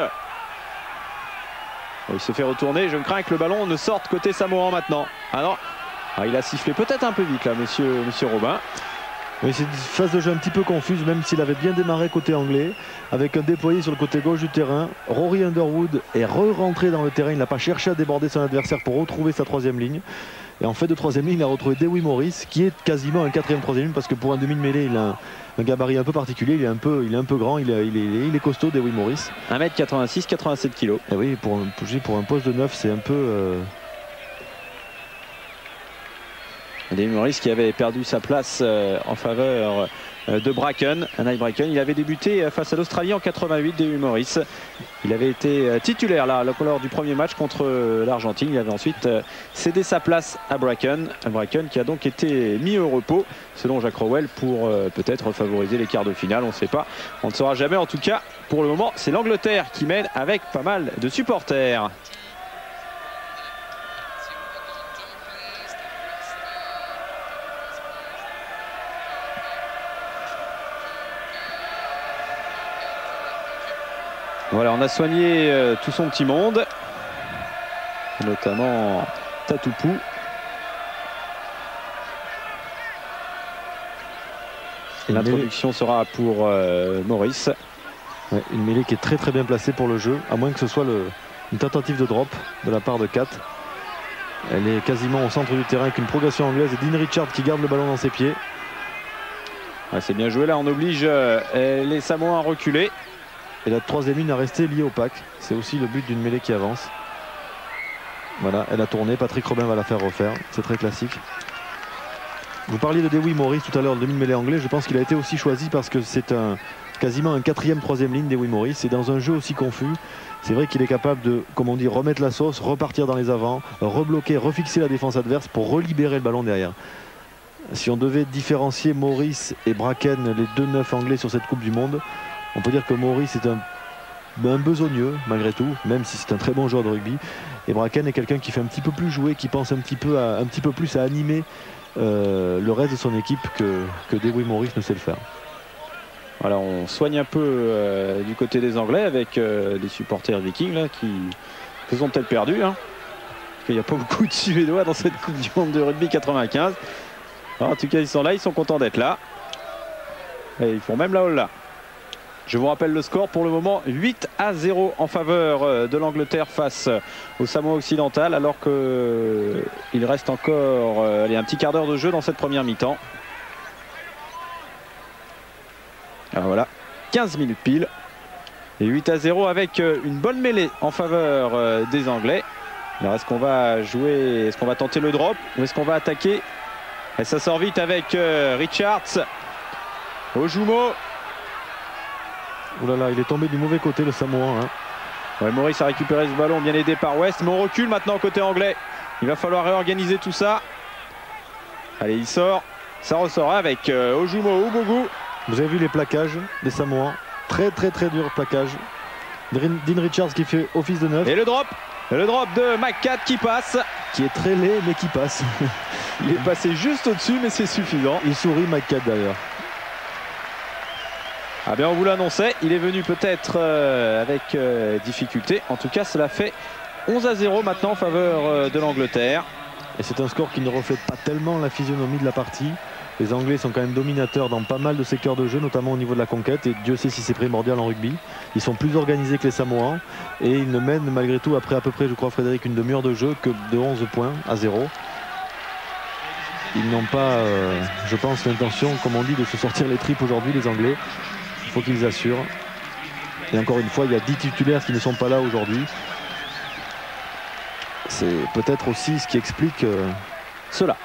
Il se fait retourner, je crains que le ballon ne sorte côté samoan maintenant. Ah non, il a sifflé peut-être un peu vite là monsieur Robin. Oui, c'est une phase de jeu un petit peu confuse, même s'il avait bien démarré côté anglais, avec un déployé sur le côté gauche du terrain. Rory Underwood est re-rentré dans le terrain, il n'a pas cherché à déborder son adversaire pour retrouver sa troisième ligne. Et en fait de troisième ligne, il a retrouvé Dewey Morris, qui est quasiment un quatrième troisième ligne, parce que pour un demi de mêlée, il a un gabarit un peu particulier, il est un peu grand, il est costaud, Dewey Morris. 1m86, 87 kg. Et oui, pour un poste de 9, c'est un peu... Dewey Morris qui avait perdu sa place en faveur de Bracken, Anai Bracken. Il avait débuté face à l'Australie en 88, Dewey Morris. Il avait été titulaire là, lors du premier match contre l'Argentine. Il avait ensuite cédé sa place à Bracken. Bracken qui a donc été mis au repos, selon Jacques Rowell, pour peut-être favoriser les quarts de finale. On ne sait pas, on ne saura jamais. En tout cas, pour le moment, c'est l'Angleterre qui mène avec pas mal de supporters. Voilà, on a soigné tout son petit monde, notamment Tatoupou. L'introduction sera pour Maurice. Ouais, une mêlée qui est très très bien placée pour le jeu, à moins que ce soit une tentative de drop de la part de Kat. Elle est quasiment au centre du terrain avec une progression anglaise et Dean Richards qui garde le ballon dans ses pieds. Ouais, c'est bien joué là, on oblige les Samoans à reculer. Et la troisième ligne a resté liée au pack. C'est aussi le but d'une mêlée qui avance. Voilà, elle a tourné. Patrick Robin va la faire refaire. C'est très classique. Vous parliez de Dewey Morris tout à l'heure, le demi-mêlée anglais. Je pense qu'il a été aussi choisi parce que c'est quasiment un quatrième, troisième ligne, Dewey Morris. Et dans un jeu aussi confus, c'est vrai qu'il est capable de, comme on dit, remettre la sauce, repartir dans les avants, rebloquer, refixer la défense adverse pour relibérer le ballon derrière. Si on devait différencier Morris et Bracken, les deux neufs anglais sur cette Coupe du Monde, on peut dire que Maurice est un besogneux malgré tout, même si c'est un très bon joueur de rugby. Et Bracken est quelqu'un qui fait un petit peu plus jouer, qui pense un petit peu plus à animer le reste de son équipe que Dewey Morris ne sait le faire. Voilà, on soigne un peu du côté des Anglais avec des supporters vikings là, qui se sont peut-être perdus. Hein, parce qu'il n'y a pas beaucoup de Suédois dans cette Coupe du Monde de rugby 95. Alors, en tout cas, ils sont là, ils sont contents d'être là. Et ils font même la holla. Je vous rappelle le score pour le moment, 8-0 en faveur de l'Angleterre face au Samoa occidental, alors qu'il reste encore un petit quart d'heure de jeu dans cette première mi-temps. Alors voilà, 15 minutes pile. Et 8-0 avec une bonne mêlée en faveur des Anglais. Alors est-ce qu'on va jouer, est-ce qu'on va tenter le drop ou est-ce qu'on va attaquer? Et ça sort vite avec Richards. Ojumo. Ouh là là, il est tombé du mauvais côté le Samoan. Hein. Ouais, Maurice a récupéré ce ballon, bien aidé par West, mais on recule maintenant côté anglais. Il va falloir réorganiser tout ça. Allez, il sort, ça ressort avec Ojumo Ubogu. Vous avez vu les plaquages des Samoans, très dur plaquage. Dean Richards qui fait office de neuf. Et le drop de McCat qui passe. Qui est très laid mais qui passe. Il est passé juste au-dessus mais c'est suffisant. Il sourit McCat d'ailleurs. Ah bien on vous l'annonçait, il est venu peut-être avec difficulté. En tout cas cela fait 11-0 maintenant en faveur de l'Angleterre. Et c'est un score qui ne reflète pas tellement la physionomie de la partie. Les Anglais sont quand même dominateurs dans pas mal de secteurs de jeu, notamment au niveau de la conquête. Et Dieu sait si c'est primordial en rugby. Ils sont plus organisés que les Samoans. Et ils ne mènent malgré tout, après à peu près, je crois Frédéric, une demi-heure de jeu que de 11 points à 0. Ils n'ont pas, je pense, l'intention, comme on dit, de se sortir les tripes aujourd'hui, les Anglais. Il faut qu'ils assurent. Et encore une fois, il y a 10 titulaires qui ne sont pas là aujourd'hui. C'est peut-être aussi ce qui explique cela.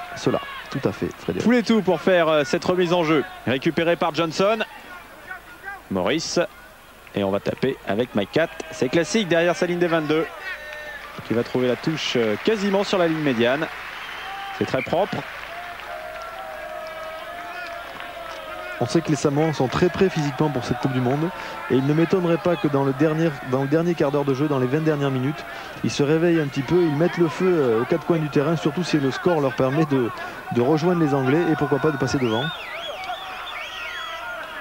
Tout à fait, Frédéric. Poulet tout pour faire cette remise en jeu. Récupéré par Johnson. Maurice. Et on va taper avec McCat. C'est classique derrière sa ligne des 22. Qui va trouver la touche quasiment sur la ligne médiane. C'est très propre. On sait que les Samoans sont très prêts physiquement pour cette Coupe du Monde. Et il ne m'étonnerait pas que dans le dernier quart d'heure de jeu, dans les 20 dernières minutes, ils se réveillent un petit peu, ils mettent le feu aux quatre coins du terrain, surtout si le score leur permet de rejoindre les Anglais et pourquoi pas de passer devant.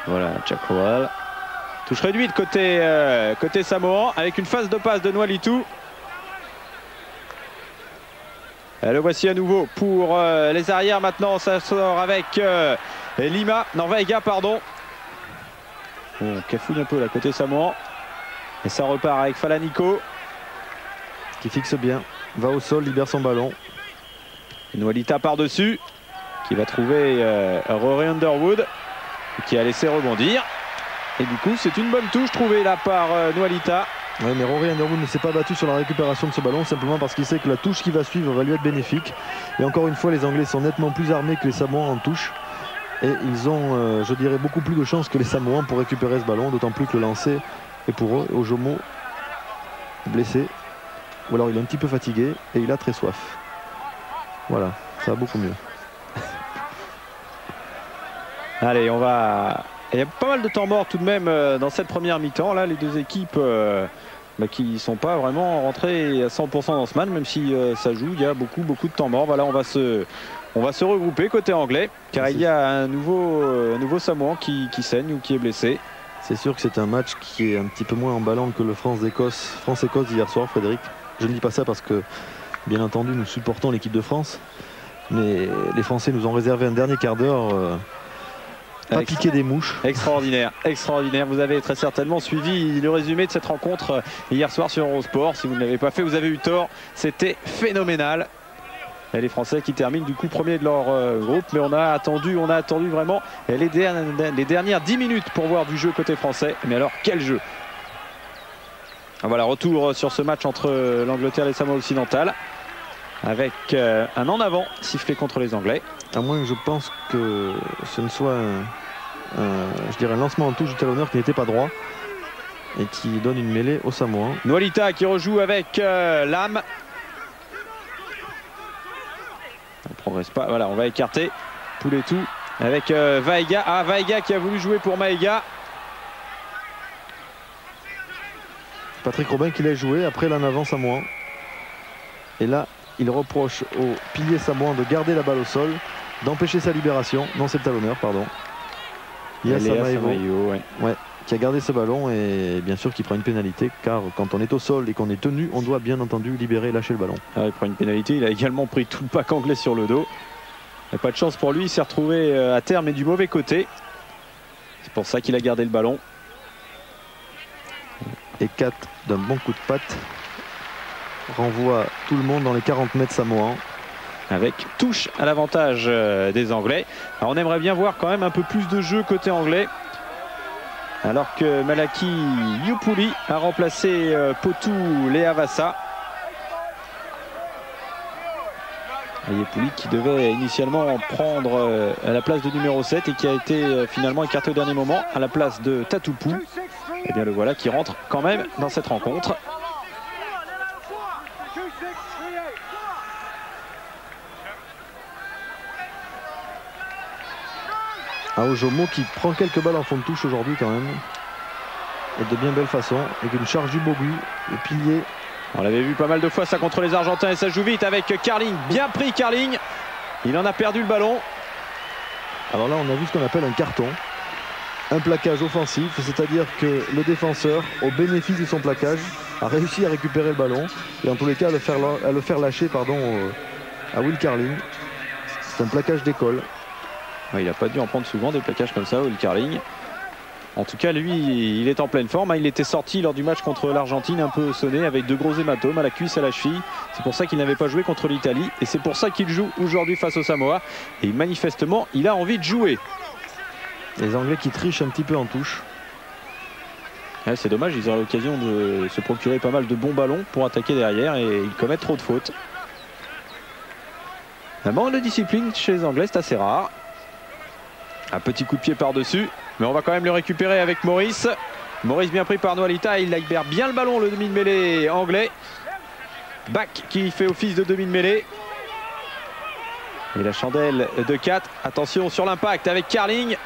Voilà, Jack Howell. Touche réduite côté Samoan avec une phase de passe de Nwalitu. Le voici à nouveau pour les arrières maintenant. Ça sort avec Vaiga, pardon. On cafouille un peu là côté Samoan. Et ça repart avec Falaniko. Qui fixe bien, va au sol, libère son ballon. Nwalita par-dessus. Qui va trouver Rory Underwood. Qui a laissé rebondir. Et du coup c'est une bonne touche trouvée là par Nwalita. Oui, mais Rory Underwood ne s'est pas battu sur la récupération de ce ballon simplement parce qu'il sait que la touche qui va suivre va lui être bénéfique. Et encore une fois, les Anglais sont nettement plus armés que les Samoans en touche. Et ils ont, je dirais, beaucoup plus de chances que les Samoans pour récupérer ce ballon, d'autant plus que le lancer est pour eux. Ojomo blessé, ou alors il est un petit peu fatigué et il a très soif. Voilà, ça va beaucoup mieux. Allez, on va... Il y a pas mal de temps mort tout de même dans cette première mi-temps. Là, les deux équipes qui ne sont pas vraiment rentrées à 100% dans ce match, même si ça joue, il y a beaucoup de temps mort. Voilà, on va se regrouper côté anglais, car il y a un nouveau Samoan qui saigne ou qui est blessé. C'est sûr que c'est un match qui est un petit peu moins emballant que le France-Écosse d'hier soir, Frédéric. Je ne dis pas ça parce que, bien entendu, nous supportons l'équipe de France, mais les Français nous ont réservé un dernier quart d'heure. Pas piquer des mouches. Extraordinaire, extraordinaire. Vous avez très certainement suivi le résumé de cette rencontre hier soir sur Eurosport. Si vous ne l'avez pas fait, vous avez eu tort. C'était phénoménal. Et les Français qui terminent du coup premier de leur groupe. Mais on a attendu vraiment les dernières 10 minutes pour voir du jeu côté français. Mais alors, quel jeu! Voilà, retour sur ce match entre l'Angleterre et les Samoa occidentales. Avec un en avant sifflé contre les Anglais. À moins que je pense que ce ne soit je dirais un lancement en touche du talonneur qui n'était pas droit et qui donne une mêlée au Samoa. Nwalita qui rejoue avec Lam. On ne progresse pas. Voilà, on va écarter Poulet tout avec Vaiga. Ah, Vaiga qui a voulu jouer pour Maega. Patrick Robin qui l'a joué après l'en avant Samoa. Et là, il reproche au pilier samoan de garder la balle au sol, d'empêcher sa libération. Non, c'est le talonneur, pardon. Iyassa Maevo, qui a gardé ce ballon et bien sûr qui prend une pénalité, car quand on est au sol et qu'on est tenu, on doit bien entendu libérer, lâcher le ballon. Alors, il prend une pénalité, il a également pris tout le pack anglais sur le dos. Il n'y a pas de chance pour lui, il s'est retrouvé à terre mais du mauvais côté. C'est pour ça qu'il a gardé le ballon. Et 4 d'un bon coup de patte renvoie tout le monde dans les 40 mètres samoans. Avec touche à l'avantage des Anglais. Alors on aimerait bien voir quand même un peu plus de jeu côté anglais. Alors que Malaki Yupuli a remplacé Potu Leavasa. Yupuli qui devait initialement prendre la place de numéro 7 et qui a été finalement écarté au dernier moment à la place de Tatupu. Et bien le voilà qui rentre quand même dans cette rencontre. Ojomo qui prend quelques balles en fond de touche aujourd'hui quand même. Et de bien belle façon. Avec une charge du Bogu, le pilier. On l'avait vu pas mal de fois ça contre les Argentins et ça joue vite avec Carling. Bien pris Carling. Il en a perdu le ballon. Alors là on a vu ce qu'on appelle un carton. Un plaquage offensif, c'est-à-dire que le défenseur, au bénéfice de son plaquage, a réussi à récupérer le ballon et en tous les cas à le faire lâcher à Will Carling. C'est un plaquage d'école. Ouais, il n'a pas dû en prendre souvent des plaquages comme ça, Will Carling. En tout cas, lui, il est en pleine forme. Il était sorti lors du match contre l'Argentine, un peu sonné, avec de gros hématomes à la cuisse et à la cheville. C'est pour ça qu'il n'avait pas joué contre l'Italie. Et c'est pour ça qu'il joue aujourd'hui face au Samoa. Et manifestement, il a envie de jouer. Les Anglais qui trichent un petit peu en touche. Ouais, c'est dommage, ils auraient l'occasion de se procurer pas mal de bons ballons pour attaquer derrière et ils commettent trop de fautes. Un manque de discipline chez les Anglais, c'est assez rare. Un petit coup de pied par-dessus, mais on va quand même le récupérer avec Maurice. Maurice bien pris par Noalita, il libère bien le ballon, le demi de mêlée anglais. Back qui fait office de demi de mêlée. Et la chandelle de 4. Attention sur l'impact avec Carling.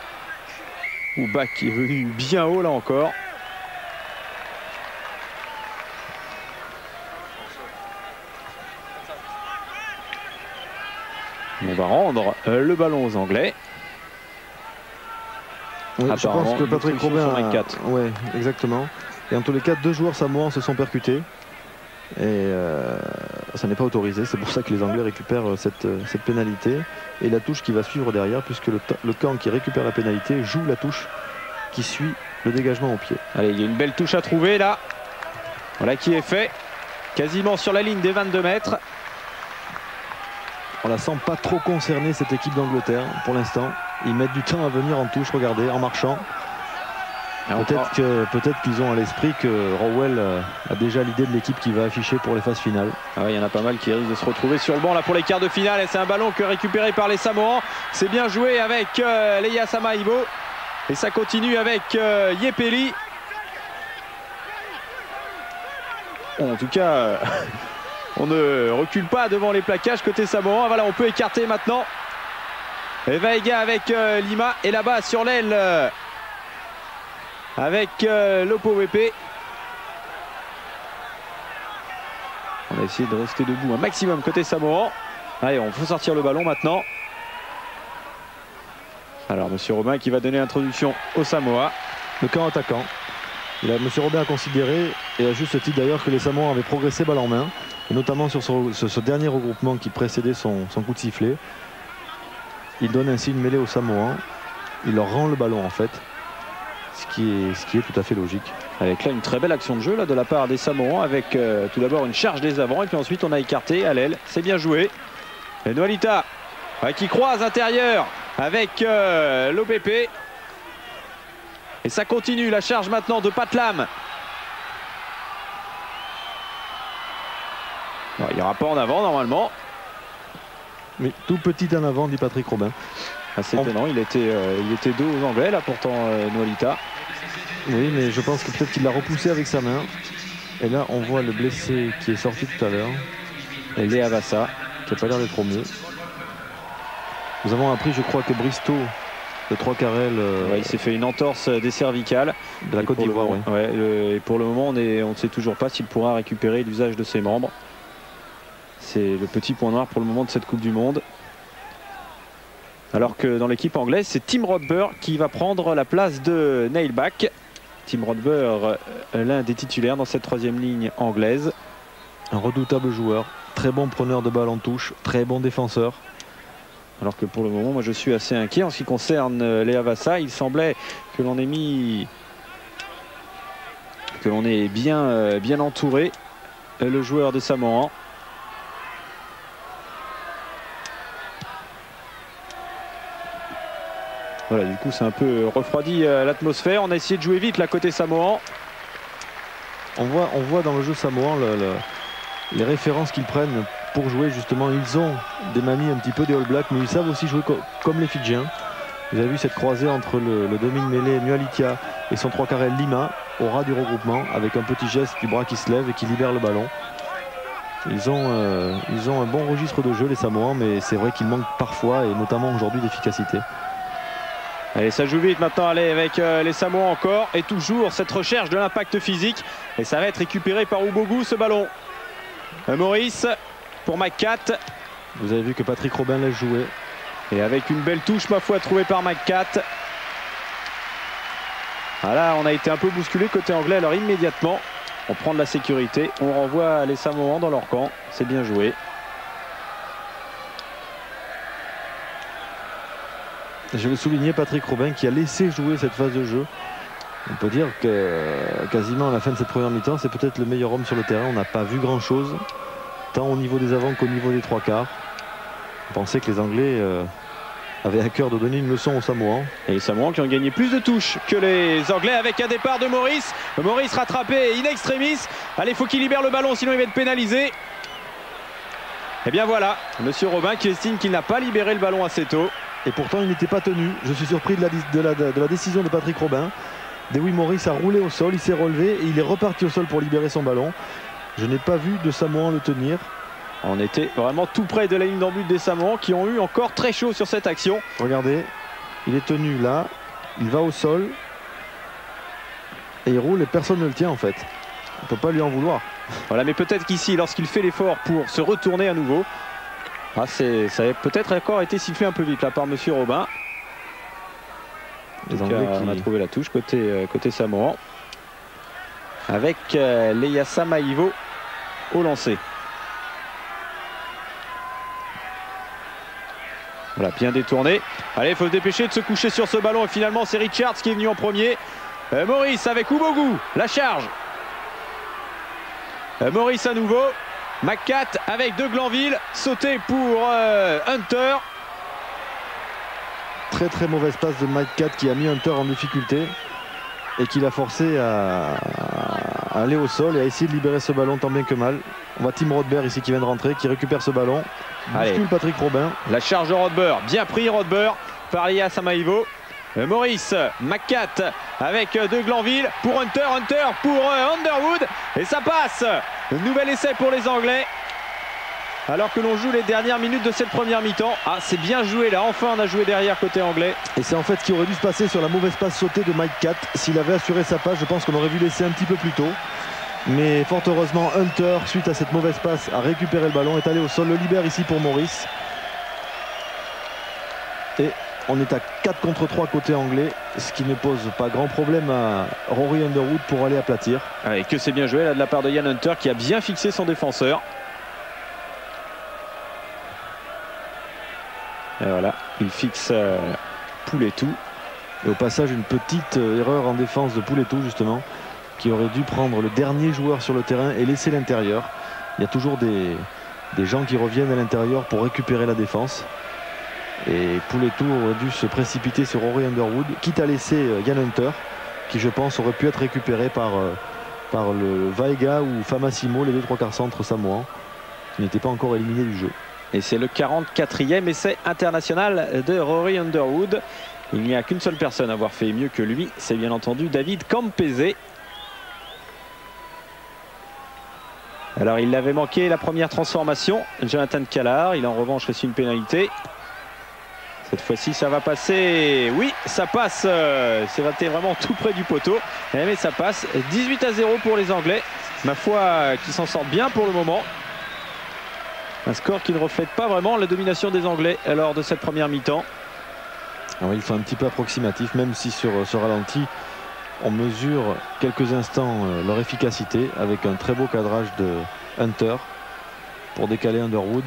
Back qui est venu bien haut là encore. On va rendre le ballon aux Anglais. Oui, je pense que Patrick Robin ouais, exactement. Et en tous les cas, 2 joueurs samoans se sont percutés. Et ça n'est pas autorisé. C'est pour ça que les Anglais récupèrent cette pénalité. Et la touche qui va suivre derrière, puisque le camp qui récupère la pénalité joue la touche qui suit le dégagement au pied. Allez, il y a une belle touche à trouver là. Voilà qui est fait. Quasiment sur la ligne des 22 mètres. On la sent pas trop concernée cette équipe d'Angleterre pour l'instant. Ils mettent du temps à venir en touche, regardez, en marchant. Peut-être qu'ils ont à l'esprit que Rowell a déjà l'idée de l'équipe qui va afficher pour les phases finales. Ah ouais, il y en a pas mal qui risquent de se retrouver sur le banc là pour les quarts de finale. Et c'est un ballon que récupéré par les Samoans. C'est bien joué avec Leia Samaibo. Et ça continue avec Yepeli. Bon, en tout cas, on ne recule pas devant les plaquages côté Samoan. Voilà, on peut écarter maintenant. Et Vaiga avec Lima. Et là-bas sur l'aile avec Lopowepe. On va essayer de rester debout un maximum côté Samoan. Allez, on faut sortir le ballon maintenant. Alors, monsieur Robin qui va donner l'introduction au Samoa. Le camp attaquant. Monsieur Robin a considéré, et à juste titre d'ailleurs, que les Samoans avaient progressé balle en main. Et notamment sur ce dernier regroupement qui précédait son coup de sifflet. Il donne ainsi une mêlée aux Samoans. Il leur rend le ballon en fait. Ce qui est tout à fait logique. Avec là une très belle action de jeu là, de la part des Samoans avec tout d'abord une charge des avants et puis ensuite on a écarté à l'aile. C'est bien joué. Et Noalita qui croise intérieur avec l'OPP. Et ça continue la charge maintenant de Patlam. Bon, il n'y aura pas en avant normalement. Mais tout petit en avant dit Patrick Robin. C'est étonnant, il était dos aux Anglais là pourtant Noalita. Oui, mais je pense que peut-être qu'il l'a repoussé avec sa main. Et là on voit le blessé qui est sorti tout à l'heure. Et Léa Vassa qui n'a pas l'air d'être au mieux. Nous avons appris, je crois, que Bristow de Trois-Carrel il s'est fait une entorse des cervicales de la Côte d'Ivoire. Et pour le moment on ne sait toujours pas s'il pourra récupérer l'usage de ses membres. C'est le petit point noir pour le moment de cette Coupe du Monde. Alors que dans l'équipe anglaise, c'est Tim Rodber qui va prendre la place de Neil Back. Tim Rodber, l'un des titulaires dans cette 3e ligne anglaise. Un redoutable joueur, très bon preneur de balle en touche, très bon défenseur. Alors que pour le moment, moi je suis assez inquiet en ce qui concerne Léa Vassa. Il semblait que l'on ait bien entouré le joueur des Samoans. Voilà, du coup c'est un peu refroidi l'atmosphère. On a essayé de jouer vite là côté Samoan. On voit dans le jeu samoan les références qu'ils prennent pour jouer justement. Ils ont des manies un petit peu des All Blacks, mais ils savent aussi jouer comme les Fidjiens. Vous avez vu cette croisée entre le demi de mêlée Nualitia et son 3/4 Lima au ras du regroupement, avec un petit geste du bras qui se lève et qui libère le ballon. Ils ont un bon registre de jeu les Samoans, mais c'est vrai qu'ils manquent parfois, et notamment aujourd'hui, d'efficacité. Allez, ça joue vite maintenant, allez, avec les Samoans encore. Et toujours cette recherche de l'impact physique. Et ça va être récupéré par Ubogu, ce ballon. Maurice pour McCat. Vous avez vu que Patrick Robin laisse jouer. Et avec une belle touche, ma foi, trouvée par McCat. Voilà, on a été un peu bousculé côté anglais. Alors immédiatement, on prend de la sécurité. On renvoie les Samoans dans leur camp. C'est bien joué. Je veux souligner Patrick Robin qui a laissé jouer cette phase de jeu. On peut dire que quasiment à la fin de cette première mi-temps, c'est peut-être le meilleur homme sur le terrain. On n'a pas vu grand-chose, tant au niveau des avants qu'au niveau des trois quarts. On pensait que les Anglais avaient à cœur de donner une leçon aux Samoans. Et les Samoans qui ont gagné plus de touches que les Anglais avec un départ de Maurice. Maurice rattrapé in extremis. Allez, il faut qu'il libère le ballon, sinon il va être pénalisé. Et bien voilà, Monsieur Robin qui estime qu'il n'a pas libéré le ballon assez tôt. Et pourtant il n'était pas tenu. Je suis surpris de la décision de Patrick Robin. Dewey Morris a roulé au sol, il s'est relevé et il est reparti au sol pour libérer son ballon. Je n'ai pas vu de Samoan le tenir. On était vraiment tout près de la ligne d'en but des Samoans qui ont eu encore très chaud sur cette action. Regardez, il est tenu là, il va au sol et il roule et personne ne le tient en fait. On ne peut pas lui en vouloir. Voilà, mais peut-être qu'ici, lorsqu'il fait l'effort pour se retourner à nouveau, ça a peut-être encore été sifflé un peu vite là par Monsieur Robin. On a trouvé la touche côté Samoan avec Leyasa Maivo au lancer. Voilà, bien détourné. Allez, il faut se dépêcher de se coucher sur ce ballon et finalement c'est Richards qui est venu en premier. Maurice avec Ubogu, la charge. Maurice à nouveau. McCat avec De Glanville, sauté pour Hunter. Très très mauvaise passe de McCat qui a mis Hunter en difficulté et qui l'a forcé à aller au sol et à essayer de libérer ce ballon tant bien que mal. On voit Tim Rodber ici qui vient de rentrer, qui récupère ce ballon. Bouscule Patrick Robin. La charge de Rodber, bien pris Rodber par Leyasa Maivo. Maurice, McCat avec De Glanville pour Hunter, Hunter pour Underwood et ça passe. Nouvel essai pour les Anglais alors que l'on joue les dernières minutes de cette première mi-temps. Ah, c'est bien joué là, enfin on a joué derrière côté anglais. Et c'est en fait ce qui aurait dû se passer sur la mauvaise passe sautée de McCat. S'il avait assuré sa passe, je pense qu'on aurait vu l'essai un petit peu plus tôt. Mais fort heureusement, Hunter, suite à cette mauvaise passe, a récupéré le ballon, est allé au sol, le libère ici pour Maurice. Et on est à 4 contre 3 côté anglais, ce qui ne pose pas grand problème à Rory Underwood pour aller aplatir. Et que c'est bien joué là de la part de Ian Hunter qui a bien fixé son défenseur. Et voilà, il fixe Pouletou. Et au passage, une petite erreur en défense de Pouletou justement, qui aurait dû prendre le dernier joueur sur le terrain et laisser l'intérieur. Il y a toujours des gens qui reviennent à l'intérieur pour récupérer la défense. Et Pouletou aurait dû se précipiter sur Rory Underwood, quitte à laisser Ian Hunter, qui je pense aurait pu être récupéré par le Vaiga ou Famasimo, les 2/3 quarts centre samoans, qui n'étaient pas encore éliminés du jeu. Et c'est le 44e essai international de Rory Underwood. Il n'y a qu'une seule personne à avoir fait mieux que lui, c'est bien entendu David Campese. Alors il avait manqué la première transformation, Jonathan Callard, il a en revanche reçu une pénalité. Cette fois-ci ça va passer, oui ça passe, c'est vraiment tout près du poteau, mais ça passe. 18-0 pour les Anglais, ma foi qui s'en sortent bien pour le moment. Un score qui ne reflète pas vraiment la domination des Anglais lors de cette première mi-temps. Ils sont un petit peu approximatifs, même si sur ce ralenti on mesure quelques instants leur efficacité avec un très beau cadrage de Hunter pour décaler Underwood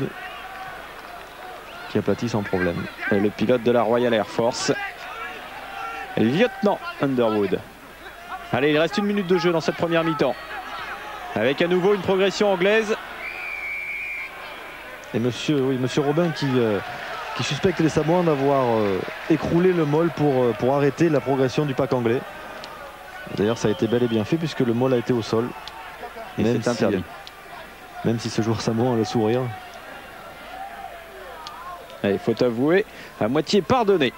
qui aplatit sans problème. Et le pilote de la Royal Air Force, lieutenant Underwood. Allez, il reste 1 minute de jeu dans cette première mi-temps avec à nouveau une progression anglaise. Et monsieur Robin qui suspecte les Samoans d'avoir écroulé le môle pour arrêter la progression du pack anglais. D'ailleurs ça a été bel et bien fait puisque le môle a été au sol. Et c'est interdit. Même si ce joueur samoan a le sourire. Il faut avouer, à moitié pardonné.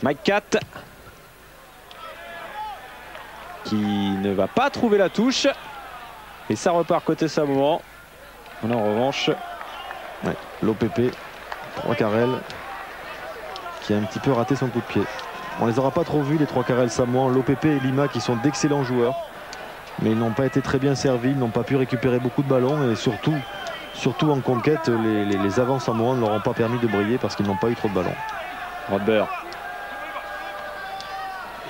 McCat qui ne va pas trouver la touche. Et ça repart côté samoan. On a en revanche l'OPP, 3 carrels. qui a un petit peu raté son coup de pied. On les aura pas trop vus les trois carrels samoans, l'OPP et Lima qui sont d'excellents joueurs. Mais ils n'ont pas été très bien servis, ils n'ont pas pu récupérer beaucoup de ballons et surtout en conquête, les avants samoans ne leur ont pas permis de briller parce qu'ils n'ont pas eu trop de ballons. Rodber.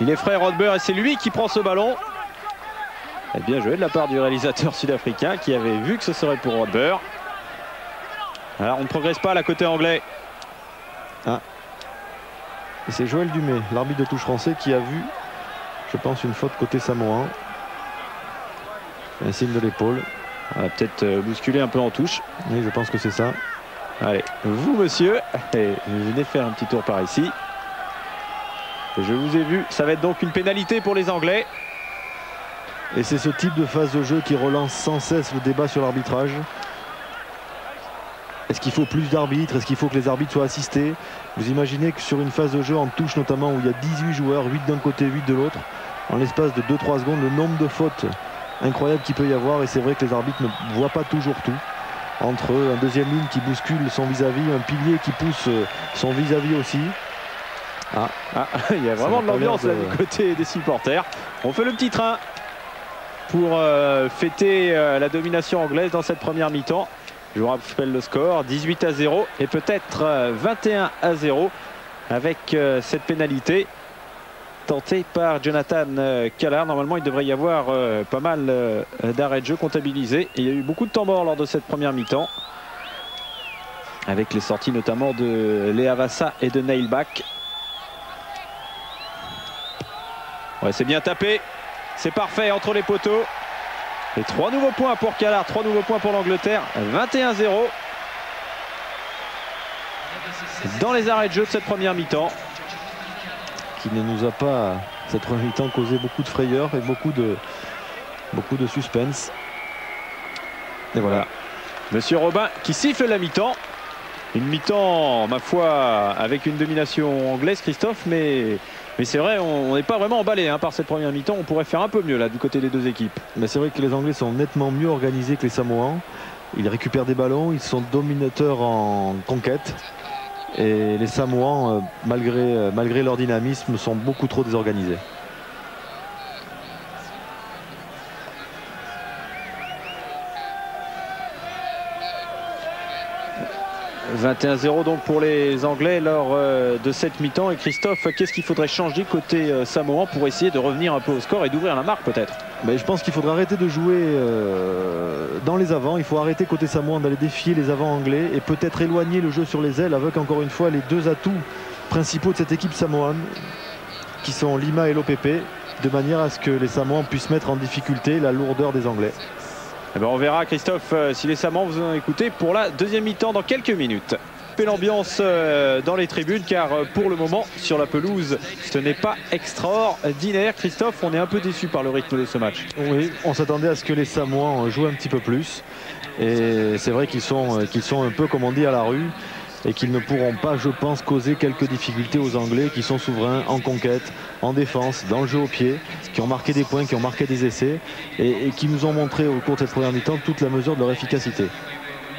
Il est frais Rodber et c'est lui qui prend ce ballon. Et bien joué de la part du réalisateur sud-africain qui avait vu que ce serait pour Rodber. Alors on ne progresse pas à la côté anglais. Ah. Et c'est Joël Dumais, l'arbitre de touche français, qui a vu, je pense, une faute côté samoan. Un signe de l'épaule. On va peut-être bousculer un peu en touche. Oui, je pense que c'est ça. Allez, vous monsieur, et venez faire un petit tour par ici. Je vous ai vu, ça va être donc une pénalité pour les Anglais. Et c'est ce type de phase de jeu qui relance sans cesse le débat sur l'arbitrage. Est-ce qu'il faut plus d'arbitres? Est-ce qu'il faut que les arbitres soient assistés? Vous imaginez que sur une phase de jeu en touche notamment où il y a 18 joueurs, 8 d'un côté, 8 de l'autre, en l'espace de 2-3 secondes, le nombre de fautes incroyable qu'il peut y avoir, et c'est vrai que les arbitres ne voient pas toujours tout. Entre un deuxième ligne qui bouscule son vis-à-vis, un pilier qui pousse son vis-à-vis aussi. Il y a vraiment de l'ambiance là du côté des supporters. On fait le petit train pour fêter la domination anglaise dans cette première mi-temps. Je vous rappelle le score, 18-0 et peut-être 21-0 avec cette pénalité tentée par Jonathan Callard. Normalement, il devrait y avoir pas mal d'arrêts de jeu comptabilisés. Et il y a eu beaucoup de temps mort lors de cette première mi-temps, avec les sorties notamment de Léa Vassa et de Nailback. Ouais, c'est bien tapé, c'est parfait entre les poteaux. Et 3 nouveaux points pour Callard, 3 nouveaux points pour l'Angleterre, 21-0 dans les arrêts de jeu de cette première mi-temps. Qui ne nous a pas, cette première mi-temps, causé beaucoup de frayeur et beaucoup de suspense. Et voilà, Monsieur Robin qui siffle la mi-temps. Une mi-temps, ma foi, avec une domination anglaise, Christophe, mais c'est vrai, on n'est pas vraiment emballé par cette première mi-temps. On pourrait faire un peu mieux là du côté des deux équipes. Mais c'est vrai que les Anglais sont nettement mieux organisés que les Samoans. Ils récupèrent des ballons, ils sont dominateurs en conquête. Et les Samoans, malgré leur dynamisme, sont beaucoup trop désorganisés. 21-0 donc pour les Anglais lors de cette mi-temps. Et Christophe, qu'est-ce qu'il faudrait changer côté samoan pour essayer de revenir un peu au score et d'ouvrir la marque peut-être? Je pense qu'il faudra arrêter de jouer dans les avants. Il faut arrêter côté samoan d'aller défier les avants anglais et peut-être éloigner le jeu sur les ailes avec encore une fois les deux atouts principaux de cette équipe samoane qui sont Lima et l'OPP, de manière à ce que les Samoans puissent mettre en difficulté la lourdeur des Anglais. On verra, Christophe, si les Samoans vous ont écouté pour la deuxième mi-temps dans quelques minutes. L'ambiance dans les tribunes, car pour le moment sur la pelouse ce n'est pas extraordinaire. Christophe, on est un peu déçu par le rythme de ce match. Oui, on s'attendait à ce que les Samoans jouent un petit peu plus et c'est vrai qu'ils sont un peu, comme on dit, à la rue et qu'ils ne pourront pas, je pense, causer quelques difficultés aux Anglais qui sont souverains en conquête, en défense, dans le jeu au pied, qui ont marqué des points, qui ont marqué des essais et qui nous ont montré au cours de cette première mi-temps toute la mesure de leur efficacité.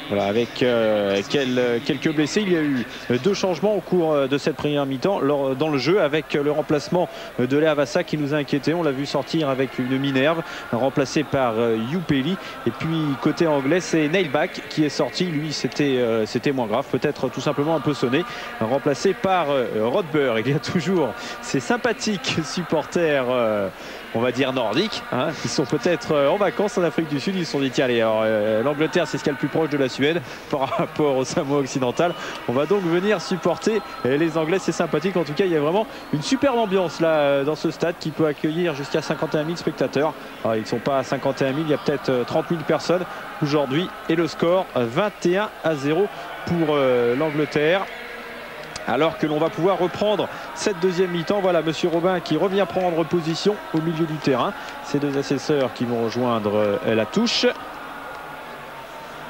Voilà, avec quelques blessés, il y a eu 2 changements au cours de cette première mi-temps dans le jeu, avec le remplacement de Léa Vassa qui nous a inquiété. On l'a vu sortir avec une Minerve remplacée par Youpeli. Et puis côté anglais, c'est Nailback qui est sorti. Lui, c'était moins grave, peut-être tout simplement un peu sonné, remplacé par Rodber. Il y a toujours ces sympathiques supporters on va dire nordiques, qui sont peut-être en vacances en Afrique du Sud. Ils se sont dit tiens allez, l'Angleterre c'est ce qu'il y a le plus proche de la Suède par rapport au Samoa occidental. On va donc venir supporter les Anglais, c'est sympathique. En tout cas il y a vraiment une superbe ambiance là dans ce stade qui peut accueillir jusqu'à 51 000 spectateurs. Alors, ils ne sont pas à 51 000, il y a peut-être 30 000 personnes aujourd'hui. Et le score 21-0 pour l'Angleterre. Alors que l'on va pouvoir reprendre cette deuxième mi-temps. Voilà Monsieur Robin qui revient prendre position au milieu du terrain. Ces deux assesseurs qui vont rejoindre la touche.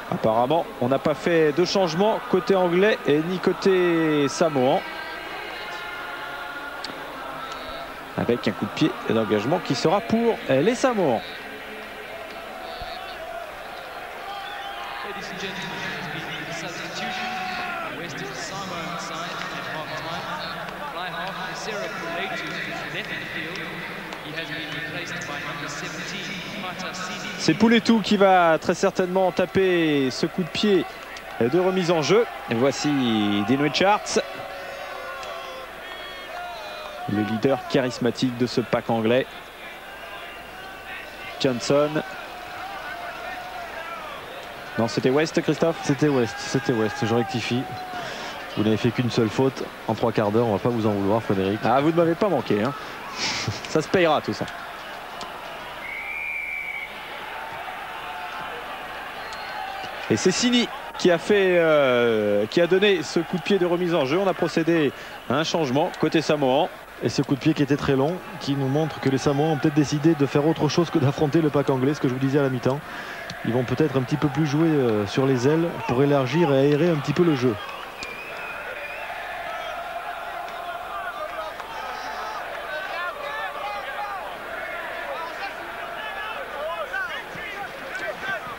Apparemment, on n'a pas fait de changement côté anglais et ni côté samoan. Avec un coup de pied d'engagement qui sera pour les Samoans. Esera Puletu has left the field. He has been replaced by number 17, Fatasini. C'est Puletu qui va très certainement taper ce coup de pied de remise en jeu. Et voici Dean Richards, le leader charismatique de ce pack anglais. Johnson. Non, c'était West, Christophe? C'était West, je rectifie. Vous n'avez fait qu'une seule faute en 3 quarts d'heure, on va pas vous en vouloir, Frédéric. Ah, vous ne m'avez pas manqué, hein. Ça se payera tout ça. Et c'est Sini qui a donné ce coup de pied de remise en jeu. On a procédé à un changement côté samoan. Et ce coup de pied qui était très long, qui nous montre que les Samoans ont peut-être décidé de faire autre chose que d'affronter le pack anglais, ce que je vous disais à la mi-temps. Ils vont peut-être un petit peu plus jouer sur les ailes pour élargir et aérer un petit peu le jeu.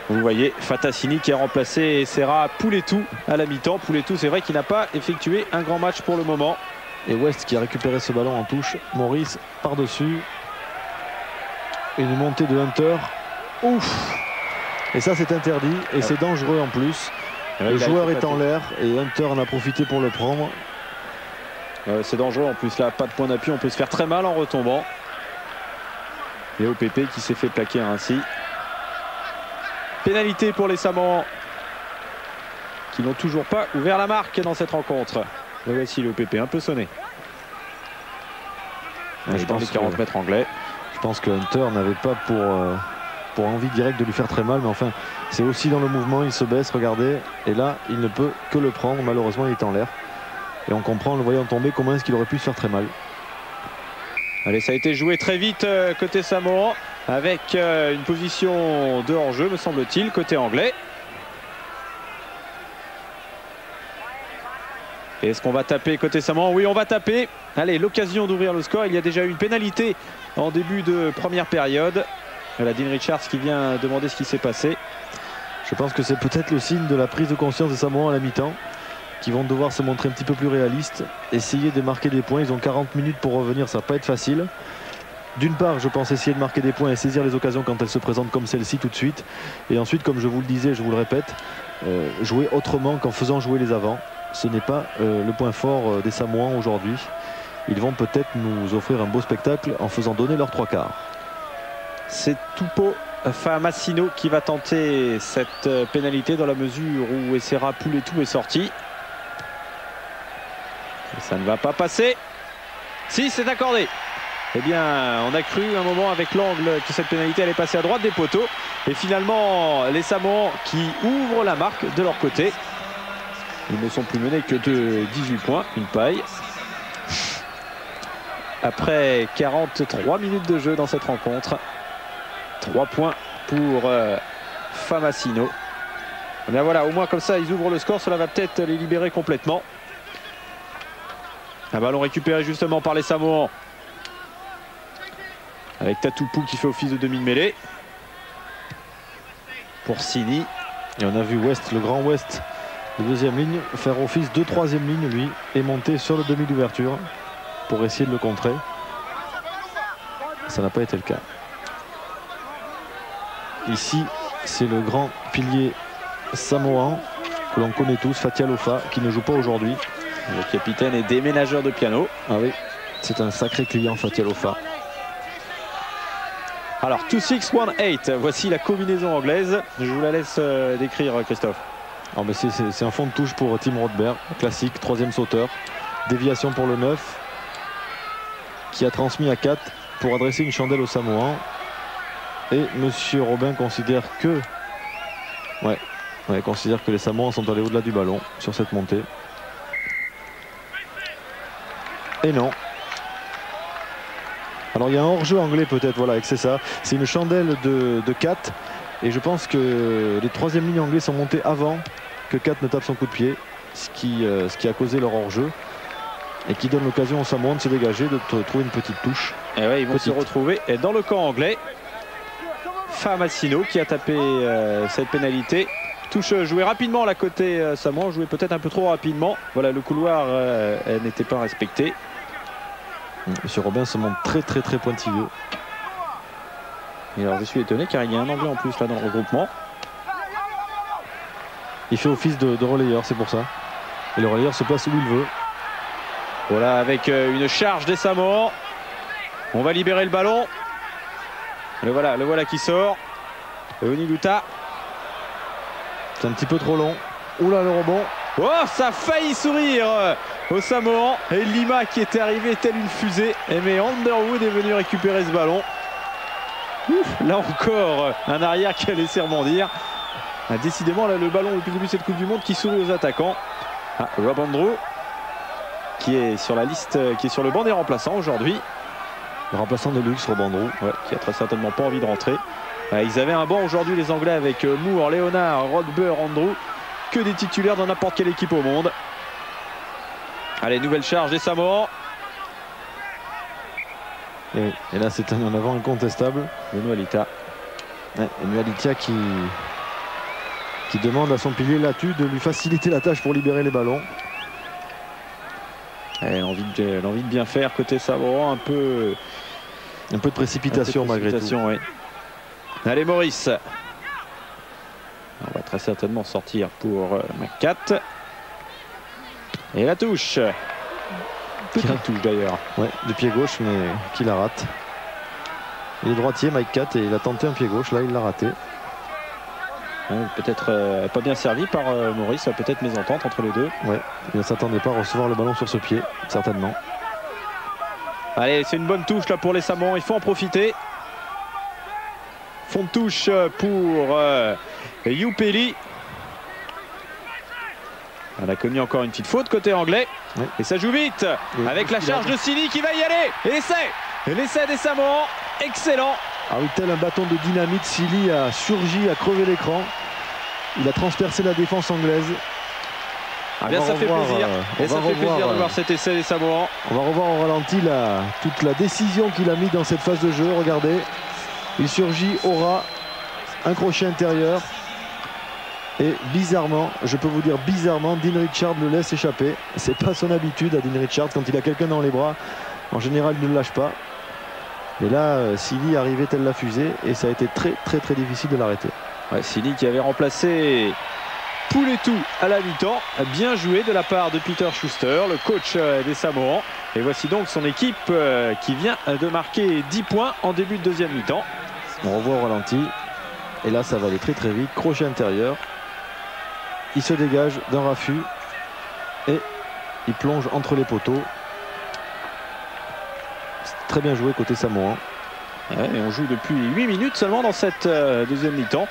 Vous voyez Fatasini qui a remplacé Esera Puletu à la mi-temps. Puletu, c'est vrai qu'il n'a pas effectué un grand match pour le moment. Et West qui a récupéré ce ballon en touche. Maurice par-dessus. Une montée de Hunter. Ouf! Et ça, c'est interdit et c'est dangereux en plus. Le joueur est en l'air et Hunter en a profité pour le prendre. C'est dangereux en plus, là, pas de point d'appui. On peut se faire très mal en retombant. Et OPP qui s'est fait plaquer ainsi. Pénalité pour les Samoans qui n'ont toujours pas ouvert la marque dans cette rencontre. Et voici le OPP un peu sonné. Je dans les 40 mètres anglais. Je pense que Hunter n'avait pas pour envie directe de lui faire très mal, mais enfin c'est aussi dans le mouvement, il se baisse, regardez, et là il ne peut que le prendre, malheureusement il est en l'air. Et on comprend en le voyant tomber comment est-ce qu'il aurait pu se faire très mal. Allez, ça a été joué très vite côté samoan, avec une position de hors-jeu me semble-t-il, côté anglais. Est-ce qu'on va taper côté samoan? Oui, on va taper. Allez, l'occasion d'ouvrir le score. Il y a déjà eu une pénalité en début de première période. Voilà, Dean Richards qui vient demander ce qui s'est passé. Je pense que c'est peut-être le signe de la prise de conscience des Samoans à la mi-temps, qui vont devoir se montrer un petit peu plus réalistes, essayer de marquer des points. Ils ont 40 minutes pour revenir, ça va pas être facile. D'une part, je pense essayer de marquer des points et saisir les occasions quand elles se présentent comme celle-ci tout de suite. Et ensuite, comme je vous le disais, je vous le répète, jouer autrement qu'en faisant jouer les avants. Ce n'est pas le point fort des Samoans aujourd'hui. Ils vont peut-être nous offrir un beau spectacle en faisant donner leurs 3 quarts. C'est Tupou Famasino qui va tenter cette pénalité dans la mesure où Esera Puletu est sorti. Et ça ne va pas passer. Si, c'est accordé. Eh bien, on a cru un moment avec l'angle que cette pénalité allait passer à droite des poteaux. Et finalement, les Samoans qui ouvrent la marque de leur côté. Ils ne sont plus menés que de 18 points, une paille. Après 43 minutes de jeu dans cette rencontre. 3 points pour Famasino. Eh bien voilà, au moins comme ça, ils ouvrent le score. Cela va peut-être les libérer complètement. Un ballon récupéré justement par les Samoans. Avec Tatupu qui fait office de demi-mêlée. Pour Sini. Et on a vu West, le grand West de deuxième ligne, faire office de troisième ligne, lui, et monter sur le demi d'ouverture pour essayer de le contrer. Ça n'a pas été le cas. Ici, c'est le grand pilier samoan que l'on connaît tous, Fatia Lofa, qui ne joue pas aujourd'hui. Le capitaine est déménageur de piano. Ah oui, c'est un sacré client, Fatia Lofa. Alors, 2-6-1-8, voici la combinaison anglaise. Je vous la laisse décrire, Christophe. Oh ben c'est un fond de touche pour Tim Rodberg, classique, troisième sauteur. Déviation pour le 9, qui a transmis à 4 pour adresser une chandelle au Samoan. Et Monsieur Robin considère que... Ouais, considère que les Samoans sont allés au-delà du ballon sur cette montée. Et non. Alors il y a un hors-jeu anglais peut-être, voilà, et c'est ça. C'est une chandelle de 4. Et je pense que les troisième lignes anglais sont montés avant que 4 ne tape son coup de pied. Ce qui a causé leur hors-jeu. Et qui donne l'occasion aux Samoans de se dégager, de trouver une petite touche. Et ouais, ils vont se retrouver dans le camp anglais. Famasino qui a tapé cette pénalité. Touche jouée rapidement là côté Samoan, joué peut-être un peu trop rapidement. Voilà, le couloir n'était pas respecté. Monsieur Robin se montre très pointilleux. Et alors je suis étonné car il y a un Anglais en plus là dans le regroupement. Il fait office de relayeur, c'est pour ça. Et le relayeur se place où il veut. Voilà, avec une charge des Samoans. On va libérer le ballon. Le voilà qui sort. Oniluta. C'est un petit peu trop long. Oula, le rebond. Oh, ça a failli sourire aux Samoans. Et Lima qui était arrivé telle une fusée. Mais Underwood est venu récupérer ce ballon. Ouf, là encore, un arrière qui a laissé rebondir. Ah, décidément, là, le ballon depuis le début de cette Coupe du Monde qui sourit aux attaquants. Ah, Rob Andrew qui est sur la liste, qui est sur le banc des remplaçants aujourd'hui. Le remplaçant de luxe, Rob Andrew. Ouais, qui a très certainement pas envie de rentrer. Ils avaient un banc aujourd'hui, les Anglais, avec Moore, Leonard, Rodber, Andrew. Que des titulaires dans n'importe quelle équipe au monde. Allez, nouvelle charge des Samoans. Et là, c'est un en avant incontestable. Benoît Lita. Ouais, Nualitia qui demande à son pilier Latu de lui faciliter la tâche pour libérer les ballons. L'envie de bien faire côté Samoan, un peu de précipitation, malgré tout. Oui. Allez, Maurice. On va très certainement sortir pour McCat. Et la touche. Qui la touche d'ailleurs. Ouais, de pied gauche, mais qui la rate. Il est droitier, Mike Cat, et il a tenté un pied gauche. Là, il l'a raté. Peut-être pas bien servi par Maurice, peut-être mésentente entre les deux. Ouais, il ne s'attendait pas à recevoir le ballon sur ce pied, certainement. Allez, c'est une bonne touche là pour les Samoans, il faut en profiter. Fond de touche pour Youpeli. On a commis encore une petite faute côté anglais. Oui. Et ça joue vite. Et avec la charge de Sili qui va y aller. Et l'essai des Samoans, excellent. Ah oui, tel un bâton de dynamite, Sili a surgi, a crevé l'écran. Il a transpercé la défense anglaise. Ah bien, ça fait plaisir. Et ça fait plaisir de voir cet essai des Samoans. On va revoir au ralenti toute la décision qu'il a mis dans cette phase de jeu. Regardez, il surgit au ras, un crochet intérieur. Et bizarrement, je peux vous dire bizarrement, Dean Richards le laisse échapper. C'est pas son habitude à Dean Richards. Quand il a quelqu'un dans les bras, en général, il ne le lâche pas. Mais là, Sili arrivait telle la fusée et ça a été très difficile de l'arrêter. Ouais, Sili qui avait remplacé Pouletou à la mi-temps. Bien joué de la part de Peter Schuster, le coach des Samoans. Et voici donc son équipe qui vient de marquer 10 points en début de deuxième mi-temps. On revoit au ralenti. Et là, ça va aller très vite. Crochet intérieur. Il se dégage d'un raffut et il plonge entre les poteaux. Très bien joué côté Samoan. Ouais, et on joue depuis 8 minutes seulement dans cette deuxième mi-temps.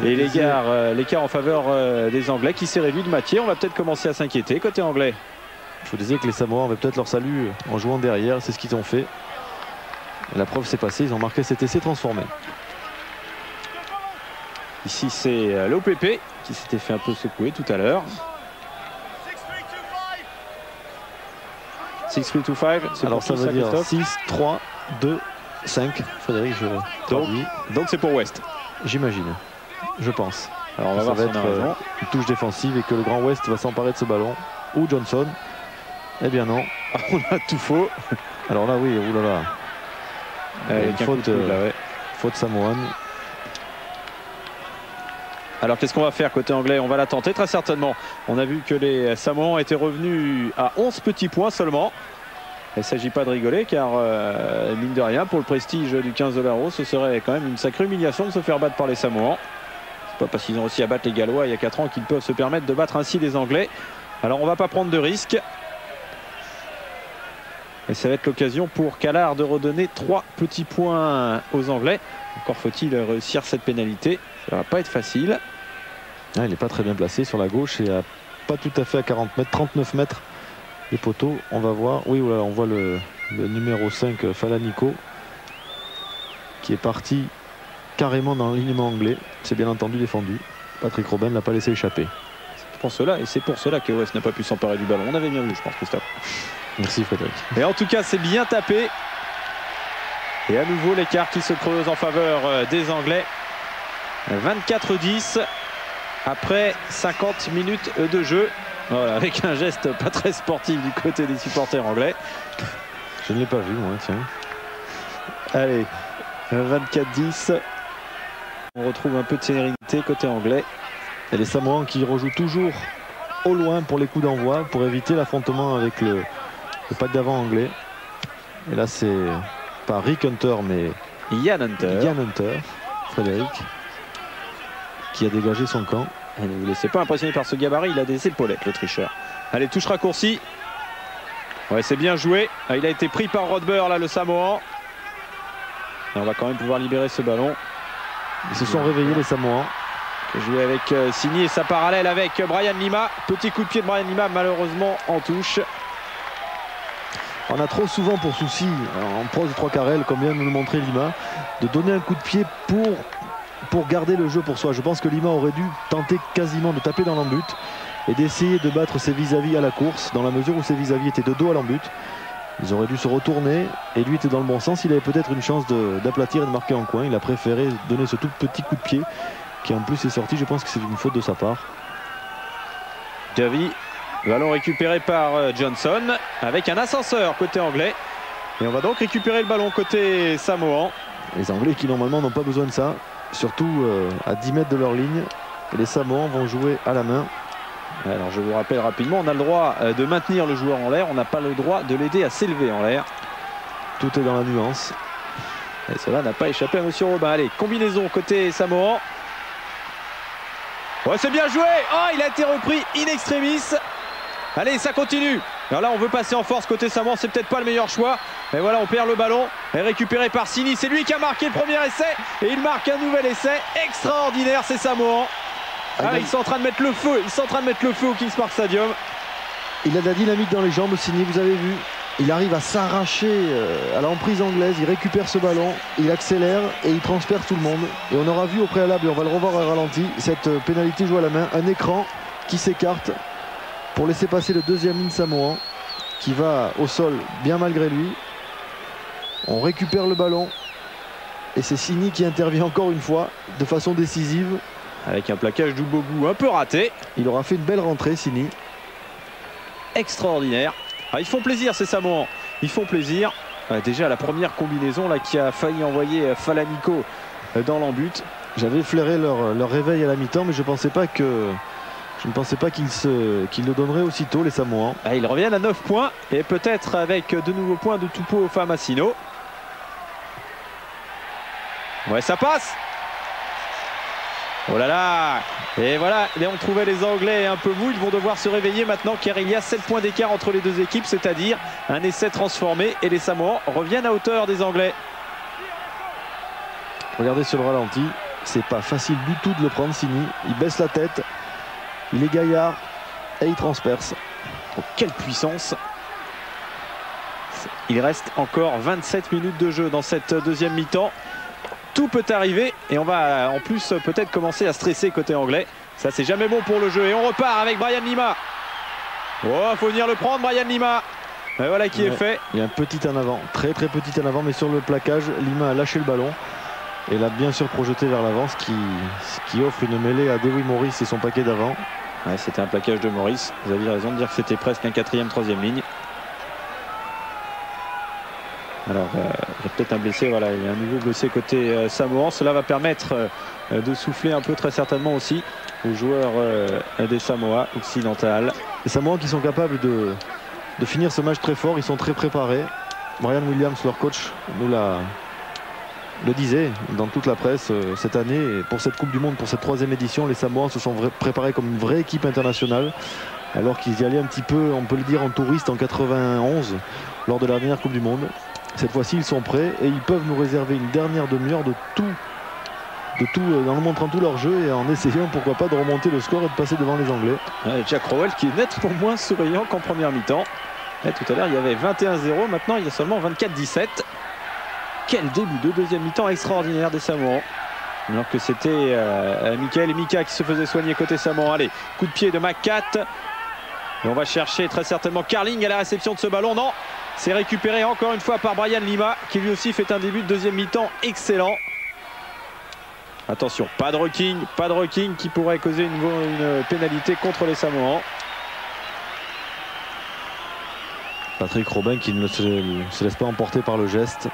Et l'écart en faveur des Anglais qui s'est réduit de moitié. On va peut-être commencer à s'inquiéter côté anglais. Je vous disais que les Samoans avaient peut-être leur salut en jouant derrière. C'est ce qu'ils ont fait. Et la preuve s'est passée. Ils ont marqué cet essai transformé. Ici, c'est l'OPP qui s'était fait un peu secouer tout à l'heure. 6-3-2-5, c'est alors ça veut dire 6-3-2-5. Frédéric, donc c'est pour West. J'imagine, je pense. Alors on va voir si on a raison. Une touche défensive et que le Grand West va s'emparer de ce ballon. Ou Johnson. Eh bien non. On a tout faux. Alors là oui, oulala. Une faute samoane. Alors qu'est-ce qu'on va faire côté anglais? On va la tenter très certainement. On a vu que les Samoans étaient revenus à 11 petits points seulement. Il ne s'agit pas de rigoler car mine de rien, pour le prestige du 15 $, ce serait quand même une sacrée humiliation de se faire battre par les Samoans. C'est pas parce qu'ils ont réussi à battre les Gallois il y a 4 ans qu'ils peuvent se permettre de battre ainsi les Anglais. Alors on ne va pas prendre de risques. Et ça va être l'occasion pour Callard de redonner 3 petits points aux Anglais. Encore faut-il réussir cette pénalité. Ça va pas être facile. Ah, il n'est pas très bien placé sur la gauche et pas tout à fait à 40 mètres, 39 mètres les poteaux. On va voir. Oui, voilà, on voit le numéro 5 Falanico qui est parti carrément dans l'alignement anglais. C'est bien entendu défendu. Patrick Robin ne l'a pas laissé échapper. C'est pour cela, et c'est pour cela que West n'a pas pu s'emparer du ballon. On avait bien vu, je pense, Christophe. Merci Frédéric. Et en tout cas, c'est bien tapé. Et à nouveau, l'écart qui se creuse en faveur des Anglais. 24-10 après 50 minutes de jeu. Voilà, avec un geste pas très sportif du côté des supporters anglais. Je ne l'ai pas vu, moi, tiens. Allez, 24-10. On retrouve un peu de sérénité côté anglais. Et les Samoans qui rejouent toujours au loin pour les coups d'envoi, pour éviter l'affrontement avec le pack d'avant anglais. Et là, c'est pas Rick Hunter, mais Ian Hunter, Frédéric, qui a dégagé son camp. Et ne vous laissez pas impressionner par ce gabarit, il a des épaulettes, le tricheur. Allez, touche raccourcie. Ouais, c'est bien joué. Il a été pris par Rodber, là, le Samoan. Et on va quand même pouvoir libérer ce ballon. Ils se sont réveillés, les Samoans. Jouer avec Sini et sa parallèle avec Brian Lima. Petit coup de pied de Brian Lima, malheureusement en touche. On a trop souvent pour souci, en prose de 3 carrels, comme vient de nous le montrer Lima, de donner un coup de pied pour garder le jeu pour soi. Je pense que Lima aurait dû tenter quasiment de taper dans l'embut et d'essayer de battre ses vis-à-vis à la course, dans la mesure où ses vis-à-vis étaient de dos à l'embut. Ils auraient dû se retourner et lui était dans le bon sens. Il avait peut-être une chance d'aplatir et de marquer en coin. Il a préféré donner ce tout petit coup de pied qui en plus est sorti. Je pense que c'est une faute de sa part. Davy, ballon récupéré par Johnson avec un ascenseur côté anglais. Et on va donc récupérer le ballon côté Samoan. Les Anglais qui normalement n'ont pas besoin de ça, surtout à 10 mètres de leur ligne. Et les Samoans vont jouer à la main. Alors je vous rappelle rapidement, on a le droit de maintenir le joueur en l'air, on n'a pas le droit de l'aider à s'élever en l'air. Tout est dans la nuance. Et cela n'a pas échappé à Monsieur Robin. Allez, combinaison côté Samoan. Ouais, c'est bien joué. Oh, il a été repris in extremis. Allez, ça continue. Alors là, on veut passer en force côté Samoan, c'est peut-être pas le meilleur choix. Et voilà, on perd le ballon. Et récupéré par Sini, c'est lui qui a marqué le premier essai. Et il marque un nouvel essai. Extraordinaire, c'est Samoan. Ah, ils sont en train de mettre le feu. Ils sont en train de mettre le feu au Kings Park Stadium. Il a de la dynamique dans les jambes, Sini, vous avez vu. Il arrive à s'arracher à l'emprise anglaise. Il récupère ce ballon, il accélère et il transperce tout le monde. Et on aura vu au préalable, et on va le revoir à ralenti, cette pénalité jouée à la main. Un écran qui s'écarte pour laisser passer le deuxième ligne Samoan qui va au sol bien malgré lui. On récupère le ballon et c'est Sini qui intervient encore une fois de façon décisive. Avec un plaquage d'Ubogu un peu raté. Il aura fait une belle rentrée, Sini. Extraordinaire. Ah, ils font plaisir ces Samoans. Ils font plaisir. Déjà la première combinaison là, qui a failli envoyer Falaniko dans l'embut. J'avais flairé leur réveil à la mi-temps, mais je ne pensais pas qu'ils le donneraient aussitôt, les Samoans. Ah, ils reviennent à 9 points et peut-être avec de nouveaux points de Tupou Famasino. Ouais, ça passe. Oh là là. Et voilà, on trouvait les Anglais un peu mous. Ils vont devoir se réveiller maintenant car il y a 7 points d'écart entre les deux équipes, c'est-à-dire un essai transformé et les Samoans reviennent à hauteur des Anglais. Regardez sur le ralenti, c'est pas facile du tout de le prendre, Sini. Il baisse la tête, il est gaillard et il transperce. Oh, quelle puissance! Il reste encore 27 minutes de jeu dans cette deuxième mi-temps. Tout peut arriver et on va en plus peut-être commencer à stresser côté anglais. Ça, c'est jamais bon pour le jeu. Et on repart avec Brian Lima. Oh, faut venir le prendre, Brian Lima. Et voilà qui est fait. Il y a un petit en avant, très petit en avant, mais sur le plaquage, Lima a lâché le ballon. Et l'a bien sûr projeté vers l'avant, ce qui offre une mêlée à Dewi Morris et son paquet d'avant. Ouais, c'était un plaquage de Morris. Vous aviez raison de dire que c'était presque un 4e, 3e ligne. Alors, il y a peut-être un blessé, voilà, il y a un nouveau blessé côté Samoan. Cela va permettre de souffler un peu très certainement aussi aux joueurs des Samoa occidentales. Les Samoans qui sont capables de finir ce match très fort, ils sont très préparés. Brian Williams, leur coach, le disait dans toute la presse cette année. Et pour cette Coupe du Monde, pour cette 3e édition, les Samoans se sont préparés comme une vraie équipe internationale. Alors qu'ils y allaient un petit peu, on peut le dire, en touriste en 91 lors de la dernière Coupe du Monde. Cette fois-ci, ils sont prêts et ils peuvent nous réserver une dernière demi-heure de tout, en nous montrant tout leur jeu et en essayant, pourquoi pas, de remonter le score et de passer devant les Anglais. Jack Rowell qui est nettement moins souriant qu'en première mi-temps. Tout à l'heure, il y avait 21-0. Maintenant, il y a seulement 24-17. Quel début de deuxième mi-temps extraordinaire des Samoans. Alors que c'était Michael et Mika qui se faisaient soigner côté Samoan. Allez, coup de pied de McCat. Et on va chercher très certainement Carling à la réception de ce ballon. Non, c'est récupéré encore une fois par Brian Lima qui lui aussi fait un début de deuxième mi-temps excellent. Attention, pas de rocking qui pourrait causer une pénalité contre les Samoans. Patrick Robin qui ne se laisse pas emporter par le geste.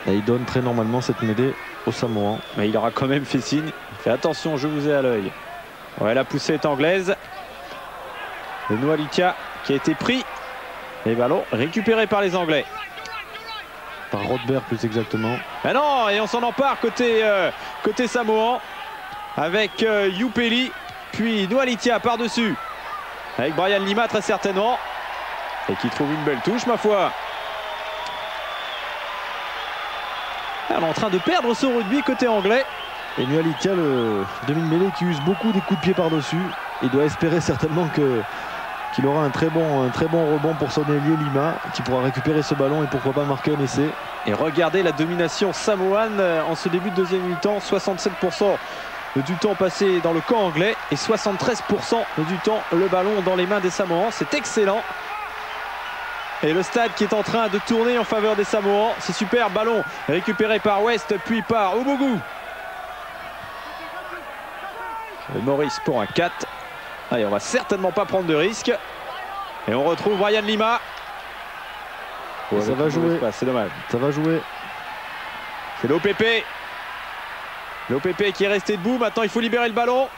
Et il donne très normalement cette mêlée au Samoan. Mais il aura quand même fait signe. Fait attention, je vous ai à l'œil. Ouais, la poussée est anglaise. Le Noalitia qui a été pris. Et ballon récupéré par les Anglais. Par Rodberg plus exactement. Ah non, et on s'en empare côté Samoan. Avec Yupeli. Puis Noalitia par-dessus. Avec Brian Lima très certainement. Et qui trouve une belle touche, ma foi. On est en train de perdre ce rugby côté anglais. Et Noalitia, le demi-mêlée qui use beaucoup des coups de pied par-dessus. Il doit espérer certainement qu'il aura un très bon rebond pour son ailier Lima, qui pourra récupérer ce ballon et pourquoi pas marquer un essai. Et regardez la domination samoane en ce début de deuxième mi-temps. 67% du temps passé dans le camp anglais et 73% du temps le ballon dans les mains des Samoans. C'est excellent. Et le stade qui est en train de tourner en faveur des Samoans. C'est super, ballon récupéré par West puis par Ubogu. Maurice pour un 4. Allez, on va certainement pas prendre de risque. Et on retrouve Brian Lima. Ouais, ça va jouer. C'est dommage. Ça va jouer. C'est l'OPP. L'OPP qui est resté debout. Maintenant, il faut libérer le ballon.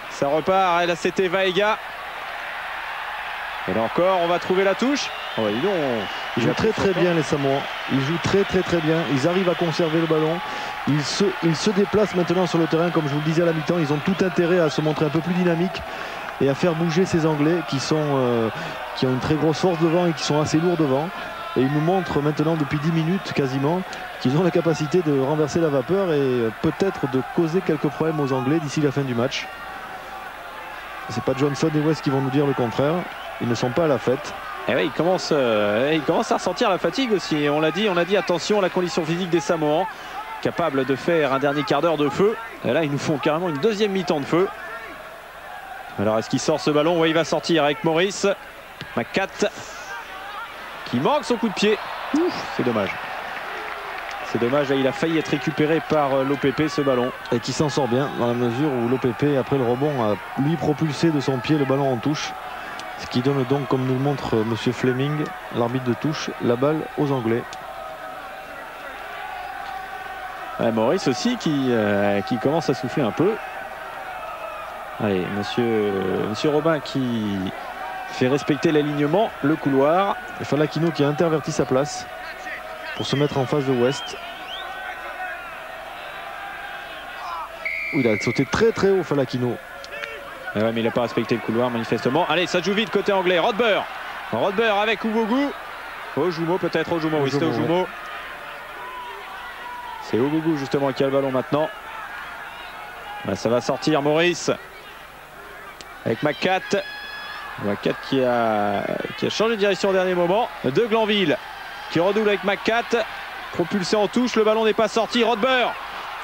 Ça repart. Et là, c'était Vaega. Et là encore, on va trouver la touche. Oh, bah, dis donc, ils jouent très bien les Samoans. Ils jouent très bien. Ils arrivent à conserver le ballon. Ils se déplacent maintenant sur le terrain, comme je vous le disais à la mi-temps. Ils ont tout intérêt à se montrer un peu plus dynamiques et à faire bouger ces Anglais qui ont une très grosse force devant et qui sont assez lourds devant. Et ils nous montrent maintenant depuis 10 minutes quasiment qu'ils ont la capacité de renverser la vapeur et peut-être de causer quelques problèmes aux Anglais d'ici la fin du match. C'est pas Johnson et West qui vont nous dire le contraire. Ils ne sont pas à la fête. Et oui, il commence à ressentir la fatigue aussi. On l'a dit, attention à la condition physique des Samoans, capables de faire un dernier quart d'heure de feu. Et là, ils nous font carrément une deuxième mi-temps de feu. Alors, est-ce qu'il sort ce ballon? Oui, il va sortir avec Maurice. Macat qui manque son coup de pied. C'est dommage. C'est dommage, là, il a failli être récupéré par l'OPP ce ballon. Et qui s'en sort bien dans la mesure où l'OPP, après le rebond, a lui propulsé de son pied le ballon en touche. Ce qui donne donc, comme nous le montre M. Fleming, l'arbitre de touche, la balle aux Anglais. Ouais, Maurice aussi qui commence à souffler un peu. Allez, monsieur Robin qui fait respecter l'alignement, le couloir. Et Falakino qui a interverti sa place pour se mettre en face de West. Il a sauté très haut, Falakino. Ouais, mais il n'a pas respecté le couloir manifestement. Allez, ça joue vite côté anglais. Rodber avec Ubogu. Ojumo peut-être, Ojumo. Oui, c'était Ojumo. C'est Ubogu justement qui a le ballon maintenant. Ben, ça va sortir Maurice. Avec Macat. Macat qui a changé de direction au dernier moment. De Glanville qui redouble avec Macat. Propulsé en touche, le ballon n'est pas sorti. Rodber.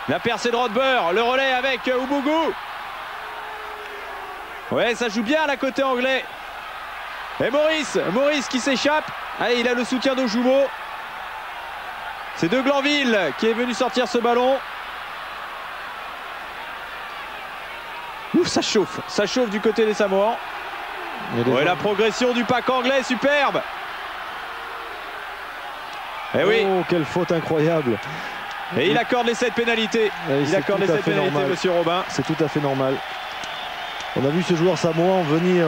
La percée de Rodber. Le relais avec Ubogu. Ouais, ça joue bien là côté anglais. Et Maurice qui s'échappe. Allez, il a le soutien d'Ojumo. C'est De Glanville qui est venu sortir ce ballon. Ouf, ça chauffe du côté des Samoans. Ouais, la progression du pack anglais, superbe. Et oui. Oh, quelle faute incroyable. Et il accorde les 7 pénalités. Il accorde les 7 pénalités, monsieur Robin. C'est tout à fait normal. On a vu ce joueur samoan venir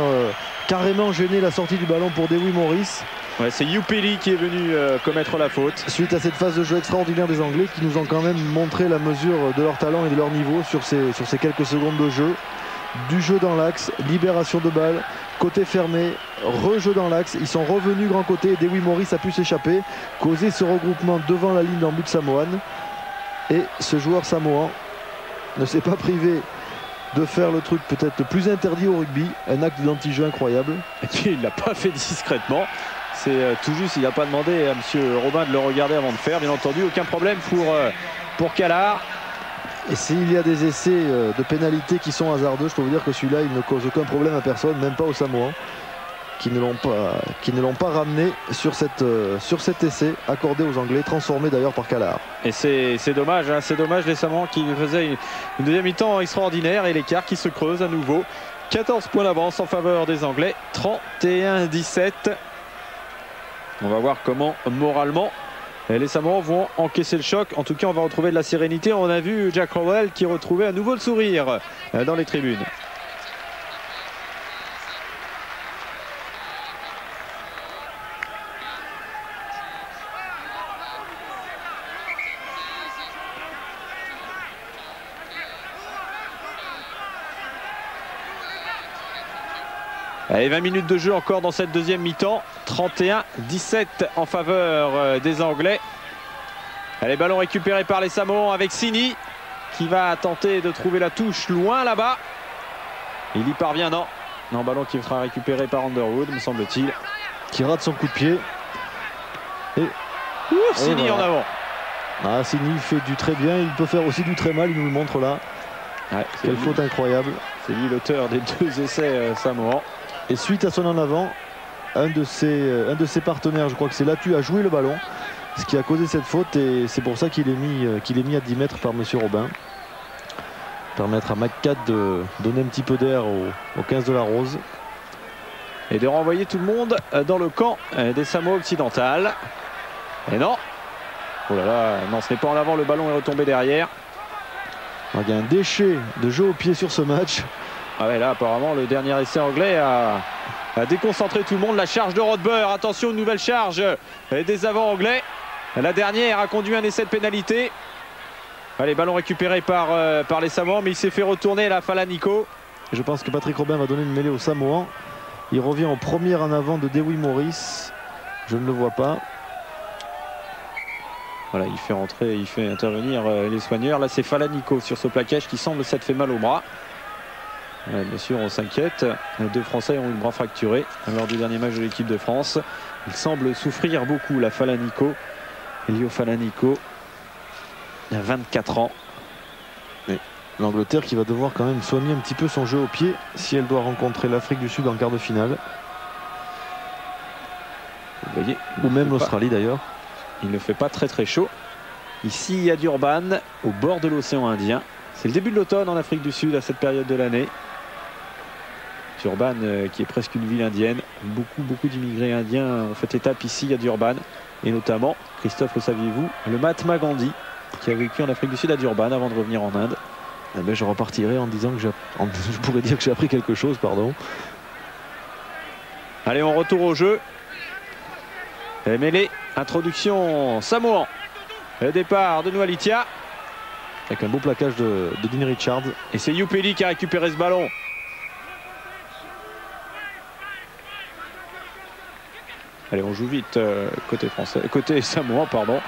carrément gêner la sortie du ballon pour Dewi Maurice. Ouais, c'est Yupeli qui est venu commettre la faute. Suite à cette phase de jeu extraordinaire des Anglais qui nous ont quand même montré la mesure de leur talent et de leur niveau sur ces quelques secondes de jeu. Du jeu dans l'axe, libération de balle, côté fermé, rejeu dans l'axe. Ils sont revenus grand côté. Dewi Maurice a pu s'échapper, causer ce regroupement devant la ligne d'en but samoane. Et ce joueur samoan ne s'est pas privé de faire le truc peut-être le plus interdit au rugby, un acte d'anti-jeu incroyable. Et puis il ne l'a pas fait discrètement. C'est tout juste, il n'a pas demandé à M. Robin de le regarder avant de faire, bien entendu. Aucun problème pour Callard. Et s'il y a des essais de pénalité qui sont hasardeux, je peux vous dire que celui-là, il ne cause aucun problème à personne, même pas aux Samoans, qui ne l'ont pas ramené sur cet essai accordé aux Anglais, transformé d'ailleurs par Callard. Et c'est dommage, hein, c'est dommage les Samoans qui faisaient une deuxième mi-temps extraordinaire et l'écart qui se creuse à nouveau. 14 points d'avance en faveur des Anglais, 31-17. On va voir comment moralement les Samoans vont encaisser le choc. En tout cas, on va retrouver de la sérénité. On a vu Jack Rowell qui retrouvait à nouveau le sourire dans les tribunes. Allez, 20 minutes de jeu encore dans cette deuxième mi-temps. 31-17 en faveur des Anglais. Allez, ballon récupéré par les Samoans avec Sini qui va tenter de trouver la touche loin là-bas. Il y parvient, non. Non, ballon qui sera récupéré par Underwood, me semble-t-il. Qui rate son coup de pied. Et Sini voilà. en avant. Ah, Sini fait du très bien, il peut faire aussi du très mal, il nous le montre là. Ouais, quelle faute incroyable. C'est lui l'auteur des deux essais samoans. Et suite à son en avant, un de ses partenaires, je crois que c'est Latu, a joué le ballon, ce qui a causé cette faute, et c'est pour ça qu'il est mis à 10 mètres par monsieur Robin. Permettre à McCad de donner un petit peu d'air au 15 de la Rose. Et de renvoyer tout le monde dans le camp des Samoa occidentales. Et non. Oh là là, non, ce n'est pas en avant, le ballon est retombé derrière. Alors, il y a un déchet de jeu au pied sur ce match. Ah ouais, là apparemment le dernier essai anglais a déconcentré tout le monde. La charge de Rodber, attention, une nouvelle charge des avants anglais. La dernière a conduit un essai de pénalité. Allez, ballon récupéré par les Samoans, mais il s'est fait retourner la Falanico. Je pense que Patrick Robin va donner une mêlée aux Samoans. Il revient en première en avant de Dewey Morris. Je ne le vois pas. Voilà, il fait rentrer, il fait intervenir les soigneurs. Là, c'est Falanico sur ce plaquage qui semble s'être fait mal au bras. Bien sûr, on s'inquiète. Deux Français ont eu le bras fracturé lors du dernier match de l'équipe de France. Il semble souffrir beaucoup, la Falanico. Elio Falanico, il a 24 ans. L'Angleterre qui va devoir quand même soigner un petit peu son jeu au pied si elle doit rencontrer l'Afrique du Sud en quart de finale. Vous voyez, ou même l'Australie d'ailleurs. Il ne fait pas très très chaud. Ici à Durban, au bord de l'océan Indien. C'est le début de l'automne en Afrique du Sud à cette période de l'année. Durban qui est presque une ville indienne. Beaucoup d'immigrés indiens ont fait étape ici à Durban. Et notamment, Christophe, le saviez-vous, le Mahatma Gandhi qui a vécu en Afrique du Sud à Durban avant de revenir en Inde. Eh bien, je repartirai en disant que je pourrais dire que j'ai appris quelque chose, pardon. Allez, on retourne au jeu. Et mêlée, introduction Samoan. Le départ de Nwalitia. Avec un beau plaquage de Dean Richards. Et c'est Youpeli qui a récupéré ce ballon. Allez, on joue vite côté français, côté Samoan, pardon.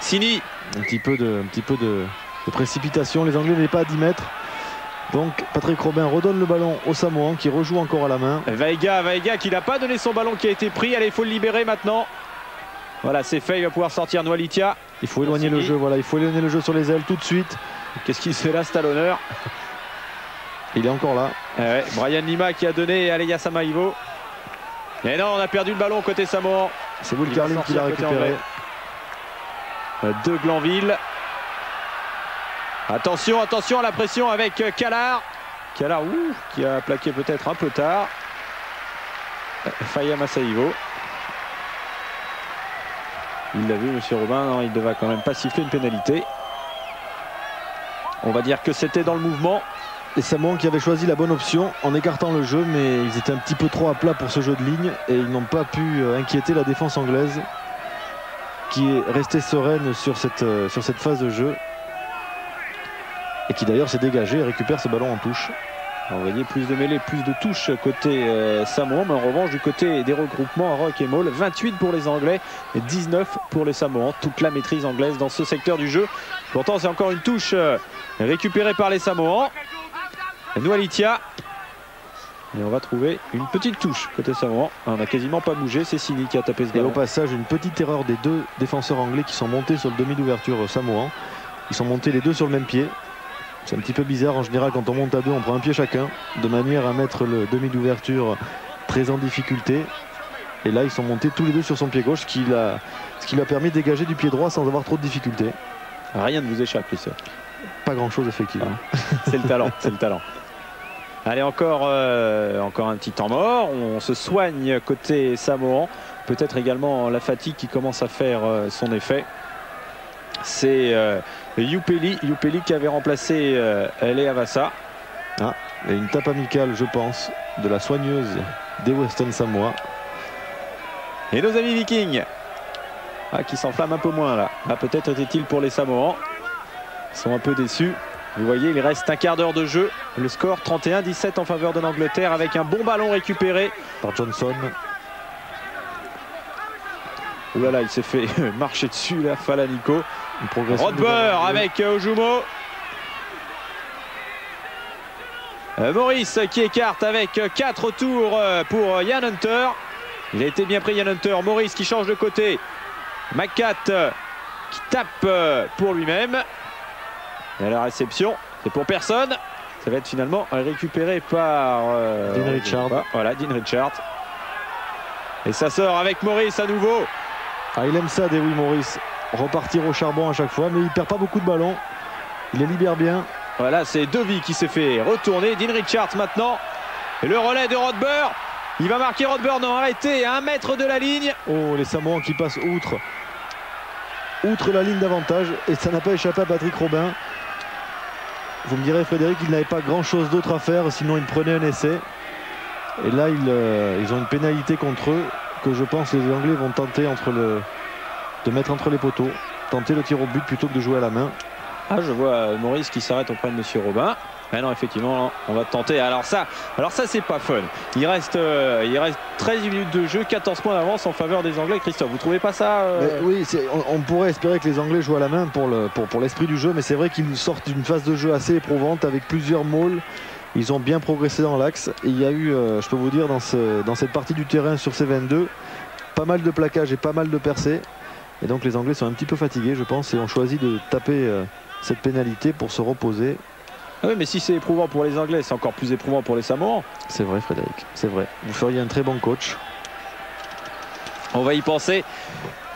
Sini. Un petit peu de précipitation. Les Anglais n'étaient pas à 10 mètres. Donc Patrick Robin redonne le ballon au Samoan qui rejoue encore à la main. Vaiga qui n'a pas donné son ballon qui a été pris. Allez, il faut le libérer maintenant. Voilà, c'est fait, il va pouvoir sortir Nwalitia. Il faut éloigner le jeu, voilà, il faut éloigner le jeu sur les ailes tout de suite. Qu'est-ce qu'il fait là, c'est à l'honneur. Il est encore là. Ouais, Brian Lima qui a donné à Leia Samaivo. Et non, on a perdu le ballon côté Samoan. C'est Will Carlin qui l'a récupéré. De Glanville. Attention à la pression avec Kallard. Kallard, qui a plaqué peut-être un peu tard. Faya Masaivo. Il l'a vu, monsieur Robin, non, il ne devait quand même pas siffler une pénalité. On va dire que c'était dans le mouvement. Les Samoans qui avaient choisi la bonne option en écartant le jeu, mais ils étaient un petit peu trop à plat pour ce jeu de ligne et ils n'ont pas pu inquiéter la défense anglaise qui est restée sereine sur cette phase de jeu et qui d'ailleurs s'est dégagée et récupère ce ballon en touche. Alors, vous voyez, plus de mêlées, plus de touches côté Samoan, mais en revanche du côté des regroupements Rock et Maul, 28 pour les Anglais et 19 pour les Samoans. Toute la maîtrise anglaise dans ce secteur du jeu. Pourtant, c'est encore une touche récupérée par les Samoans. Nwalitia. Et on va trouver une petite touche côté Samoan. On n'a quasiment pas bougé, c'est Sini qui a tapé ce ballon. Et au passage, une petite erreur des deux défenseurs anglais qui sont montés sur le demi d'ouverture Samoan. Ils sont montés les deux sur le même pied. C'est un petit peu bizarre, en général quand on monte à deux on prend un pied chacun de manière à mettre le demi d'ouverture très en difficulté, et là ils sont montés tous les deux sur son pied gauche, ce qui lui a permis de dégager du pied droit sans avoir trop de difficultés. Rien ne vous échappe, Christophe. Pas grand chose effectivement. C'est le talent, c'est le talent. Allez, encore un petit temps mort. On se soigne côté samoan. Peut-être également la fatigue qui commence à faire son effet. C'est Yupeli qui avait remplacé Leavasa. Ah, et une tape amicale, je pense, de la soigneuse des Western Samoa. Et nos amis Vikings qui s'enflamment un peu moins là. Peut-être était-il pour les Samoans. Ils sont un peu déçus. Vous voyez, il reste un quart d'heure de jeu. Le score 31-17 en faveur de l'Angleterre avec un bon ballon récupéré par Johnson. Ouh là là, il s'est fait marcher dessus là, Falanico. Rodber avec Ojumo. Maurice qui écarte avec 4 tours pour Ian Hunter. Il a été bien pris, Ian Hunter. Maurice qui change de côté. McCat qui tape pour lui-même. Et à la réception, c'est pour personne. Ça va être finalement récupéré par Dean Richard. Voilà, Dean Richard. Et ça sort avec Maurice à nouveau. Il aime ça, Dewey Morris. Repartir au charbon à chaque fois, mais il perd pas beaucoup de ballons. Il les libère bien. Voilà, c'est Dovey qui s'est fait retourner. Dean Richards maintenant. Et le relais de Rodber. Il va marquer Rodber, non, arrêté à 1 mètre de la ligne. Oh, les Samoans qui passent outre la ligne d'avantage. Et ça n'a pas échappé à Patrick Robin. Vous me direz, Frédéric, il n'avait pas grand-chose d'autre à faire, sinon il prenait un essai. Et là, ils ont une pénalité contre eux que je pense les Anglais vont tenter de mettre entre les poteaux. Tenter le tir au but plutôt que de jouer à la main. Je vois Maurice qui s'arrête auprès de Monsieur Robin. Non, effectivement, on va tenter. Alors ça c'est pas fun. Il reste 13 minutes de jeu, 14 points d'avance en faveur des Anglais. Christophe, vous trouvez pas ça Oui, on pourrait espérer que les Anglais jouent à la main pour l'esprit du jeu, mais c'est vrai qu'ils sortent d'une phase de jeu assez éprouvante avec plusieurs mauls. Ils ont bien progressé dans l'axe. Et il y a eu, je peux vous dire, dans cette partie du terrain sur ces 22, pas mal de plaquages et pas mal de percées. Et donc les Anglais sont un petit peu fatigués, je pense, et ont choisi de taper cette pénalité pour se reposer. Oui, mais si c'est éprouvant pour les Anglais, c'est encore plus éprouvant pour les Samoans. C'est vrai, Frédéric, c'est vrai. Vous feriez un très bon coach. On va y penser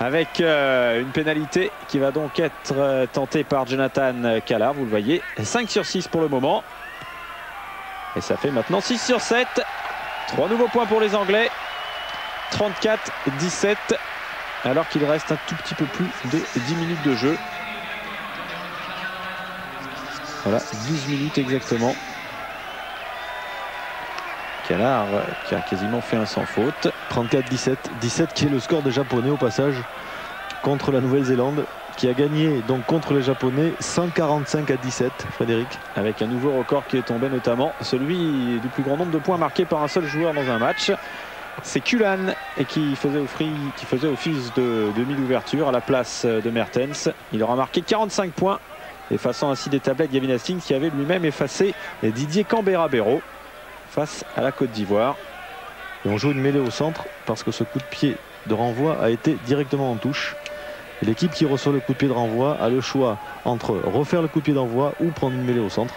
avec une pénalité qui va donc être tentée par Jonathan Callard. Vous le voyez, 5 sur 6 pour le moment. Et ça fait maintenant 6 sur 7. 3 nouveaux points pour les Anglais. 34-17. Alors qu'il reste un tout petit peu plus de 10 minutes de jeu. Voilà, 12 minutes exactement. Callard qui a quasiment fait un sans faute. 34-17. 17 qui est le score des Japonais au passage contre la Nouvelle-Zélande, qui a gagné donc contre les Japonais 145-17, Frédéric. Avec un nouveau record qui est tombé, notamment celui du plus grand nombre de points marqués par un seul joueur dans un match. C'est Cullen qui faisait office de demi d'ouverture à la place de Mertens. Il aura marqué 45 points, effaçant ainsi des tablettes Gavin Hastings qui avait lui-même effacé Didier Cambera-Béraud face à la Côte d'Ivoire. Et on joue une mêlée au centre parce que ce coup de pied de renvoi a été directement en touche. L'équipe qui reçoit le coup de pied de renvoi a le choix entre refaire le coup de pied d'envoi ou prendre une mêlée au centre.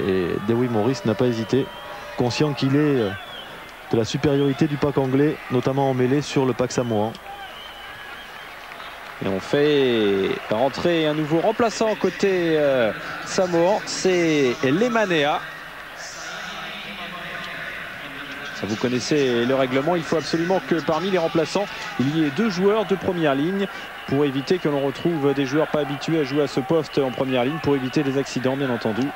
Et Dewey Morris n'a pas hésité, conscient qu'il est de la supériorité du pack anglais, notamment en mêlée sur le pack samoan. Et on fait rentrer un nouveau remplaçant côté samoan, c'est Lemanea. Ça, vous connaissez le règlement, il faut absolument que parmi les remplaçants, il y ait 2 joueurs de première ligne pour éviter que l'on retrouve des joueurs pas habitués à jouer à ce poste en première ligne, pour éviter des accidents bien entendu.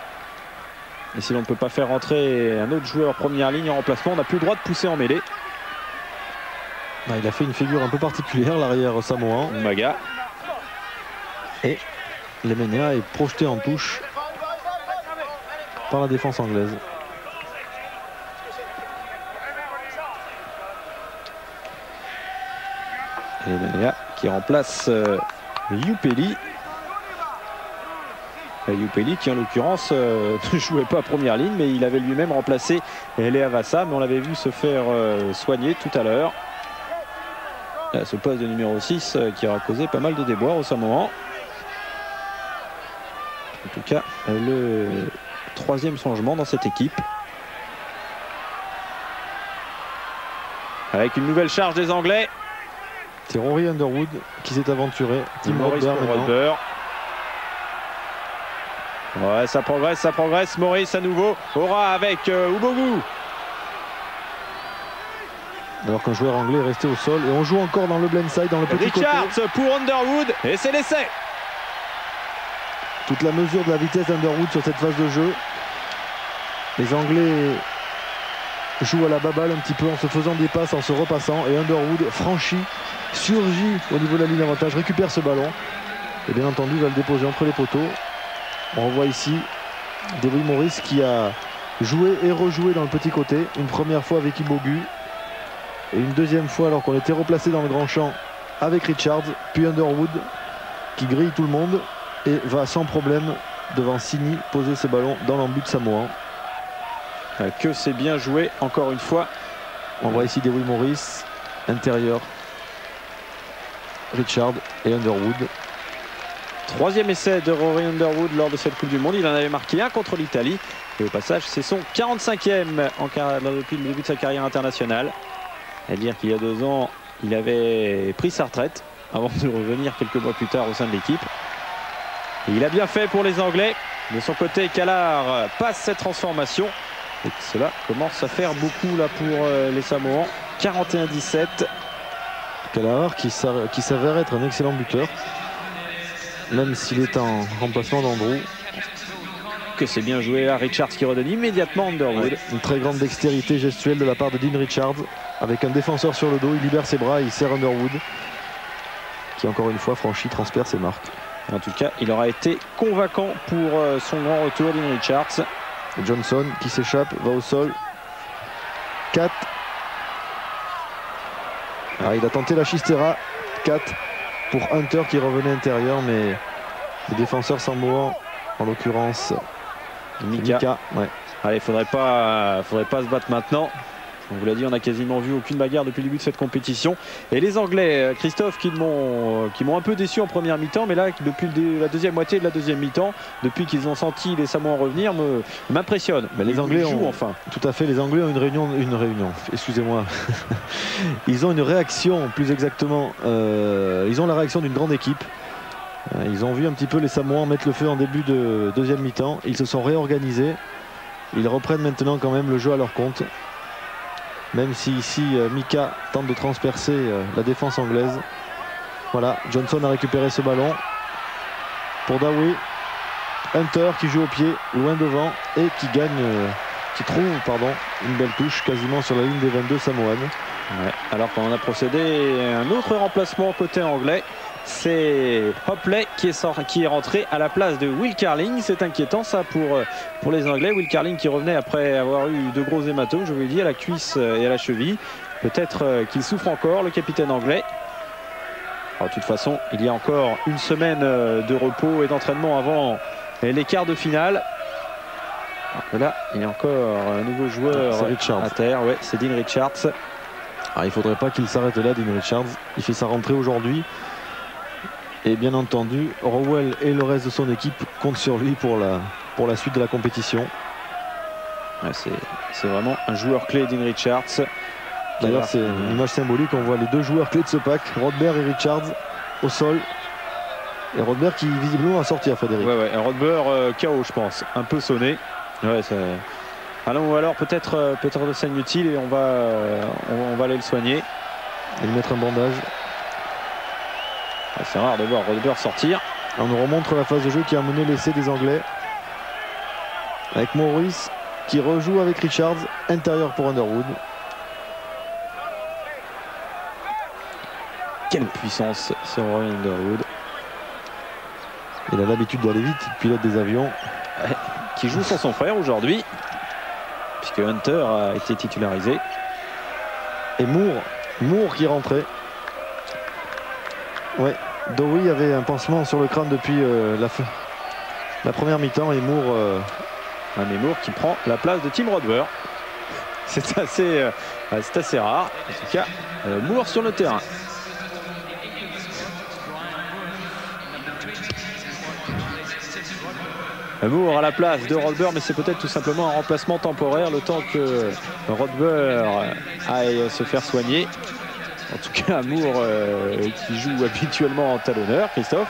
Et si l'on ne peut pas faire rentrer un autre joueur première ligne en remplacement, on n'a plus le droit de pousser en mêlée. Il a fait une figure un peu particulière, l'arrière samoan. Maga. Et Lemanea est projeté en touche par la défense anglaise. Lemanea qui remplace Yupeli. Yupeli qui en l'occurrence ne jouait pas première ligne, mais il avait lui-même remplacé Leavasa, mais on l'avait vu se faire soigner tout à l'heure. Ce poste de numéro 6 qui aura causé pas mal de déboires au Samoan. En tout cas, le 3e changement dans cette équipe. Avec une nouvelle charge des Anglais. C'est Rory Underwood qui s'est aventuré. Tim Rodber. Ouais, ça progresse, ça progresse. Maurice à nouveau. Aura avec Ubogu. Alors qu'un joueur anglais est resté au sol. Et on joue encore dans le blindside, dans le petit Richards côté. pour Underwood. Et c'est l'essai. Toute la mesure de la vitesse d'Underwood sur cette phase de jeu. Les Anglais jouent à la baballe un petit peu en se faisant des passes, en se repassant. Et Underwood franchit, surgit au niveau de la ligne d'avantage, récupère ce ballon. Et bien entendu, va le déposer entre les poteaux. On revoit ici Dewi Morris qui a joué et rejoué dans le petit côté. Une première fois avec Ubogu. Et une deuxième fois alors qu'on était replacé dans le grand champ avec Richards. Puis Underwood qui grille tout le monde et va sans problème devant Sini poser ses ballons dans l'embut samoan. Que c'est bien joué encore une fois. On voit ici Dewi Morris, intérieur, Richard et Underwood. Troisième essai de Rory Underwood lors de cette Coupe du Monde. Il en avait marqué un contre l'Italie. Et au passage, c'est son 45e depuis le début de sa carrière internationale. C'est-à-dire qu'il y a 2 ans, il avait pris sa retraite avant de revenir quelques mois plus tard au sein de l'équipe. Et il a bien fait pour les Anglais. De son côté, Callard passe cette transformation. Et cela commence à faire beaucoup là pour les Samoans. 41-17. Callard qui s'avère être un excellent buteur. Même s'il est en remplacement d'Andrew. Que c'est bien joué là. Richards qui redonne immédiatement Underwood. Une très grande dextérité gestuelle de la part de Dean Richards. Avec un défenseur sur le dos, il libère ses bras, il serre Underwood. Qui encore une fois franchit, transperce ses marques. En tout cas, il aura été convaincant pour son grand retour, Dean Richards. Johnson qui s'échappe, va au sol. 4. Alors, il a tenté la chistera. 4 pour Hunter qui revenait intérieur, mais les défenseurs samoans, en l'occurrence Mika. Ouais. Allez, faudrait pas se battre maintenant. On vous l'a dit, on n'a quasiment vu aucune bagarre depuis le début de cette compétition. Et les Anglais, Christophe, qui m'ont un peu déçu en première mi-temps, mais là, depuis la deuxième moitié de la deuxième mi-temps, depuis qu'ils ont senti les Samoans revenir, m'impressionnent. Mais les Anglais jouent ont, enfin. Tout à fait, les Anglais ont une réunion, excusez-moi. Ils ont une réaction, plus exactement. Ils ont la réaction d'une grande équipe. Ils ont vu un petit peu les Samoans mettre le feu en début de deuxième mi-temps. Ils se sont réorganisés. Ils reprennent maintenant quand même le jeu à leur compte. Même si ici Mika tente de transpercer la défense anglaise. Voilà, Johnson a récupéré ce ballon pour Dawi. Hunter qui joue au pied, loin devant et qui trouve une belle touche quasiment sur la ligne des 22 samoanes. Ouais, alors qu'on a procédé un autre remplacement côté anglais. C'est Hopley qui est rentré à la place de Will Carling. C'est inquiétant ça pour les Anglais. Will Carling qui revenait après avoir eu de gros hématomes, je vous l'ai dit, à la cuisse et à la cheville. Peut-être qu'il souffre encore, le capitaine anglais. Alors, de toute façon, il y a encore une semaine de repos et d'entraînement avant les quarts de finale. Alors là, il y a encore un nouveau joueur à terre. Ouais, c'est Dean Richards. Alors, il ne faudrait pas qu'il s'arrête là, Dean Richards. Il fait sa rentrée aujourd'hui. Et bien entendu, Rowell et le reste de son équipe comptent sur lui pour la suite de la compétition. Ouais, c'est vraiment un joueur clé, Dean Richards. D'ailleurs, c'est une image symbolique. On voit les 2 joueurs clés de ce pack, Rodber et Richards, au sol. Et Rodber qui visiblement a sorti à Frédéric. Ouais, Rodber KO, je pense. Un peu sonné. Ouais, ou alors peut-être de scène utile et on va aller le soigner. Et lui mettre un bandage. C'est rare de voir Rodber sortir. On nous remontre la phase de jeu qui a mené l'essai des Anglais. Avec Maurice qui rejoue avec Richards, intérieur pour Underwood. Quelle puissance sur Rory Underwood. Il a l'habitude d'aller vite, il pilote des avions. Ouais, qui joue sans son frère aujourd'hui, puisque Hunter a été titularisé. Et Moore qui rentrait. Ouais, Dowie avait un pansement sur le crâne depuis la première mi-temps et Moore... mais Moore qui prend la place de Tim Rodber. C'est assez rare. En tout cas, Moore sur le terrain. Moore à la place de Rodber, mais c'est peut-être tout simplement un remplacement temporaire le temps que Rodber aille se faire soigner. En tout cas, Moore qui joue habituellement en talonneur, Christophe,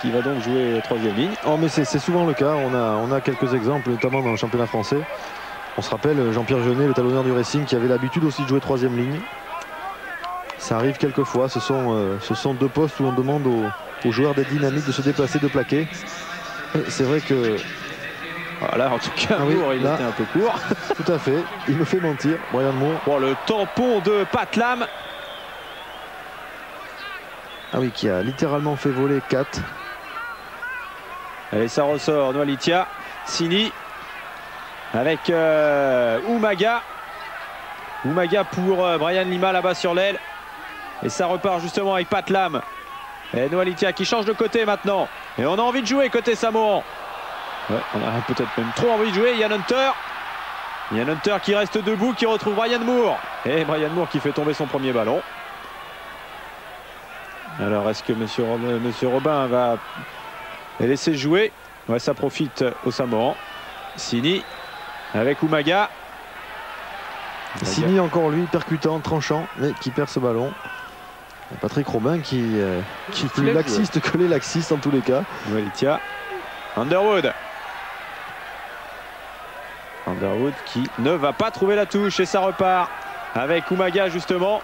qui va donc jouer troisième ligne. Oh, mais c'est souvent le cas. On a quelques exemples, notamment dans le championnat français. On se rappelle Jean-Pierre Jeunet, le talonneur du Racing, qui avait l'habitude aussi de jouer troisième ligne. Ça arrive quelquefois. Ce sont deux postes où on demande aux joueurs d'être dynamiques, de se déplacer, de plaquer. C'est vrai que... Voilà, en tout cas, oui, Moore, il là, était un peu court. Tout à fait. Il me fait mentir, Brian Moore. Bon, le tampon de Pat Lam. Ah oui, qui a littéralement fait voler 4. Allez, ça ressort. Noalitia, Sini avec Umaga. Umaga pour Brian Lima là-bas sur l'aile. Et ça repart justement avec Pat Lam. Et Noalitia qui change de côté maintenant. Et on a envie de jouer côté Samoan. Ouais, on a peut-être même trop envie de jouer. Ian Hunter. Ian Hunter qui reste debout, qui retrouve Brian Moore. Et Brian Moore qui fait tomber son premier ballon. Alors est-ce que Monsieur Robin va laisser jouer? Ouais, ça profite au Samoan. Sini avec Umaga. Sini encore lui, percutant, tranchant, mais qui perd ce ballon. Patrick Robin qui est plus laxiste que les laxistes en tous les cas. Noalitia. Underwood. Underwood qui ne va pas trouver la touche et ça repart avec Umaga justement.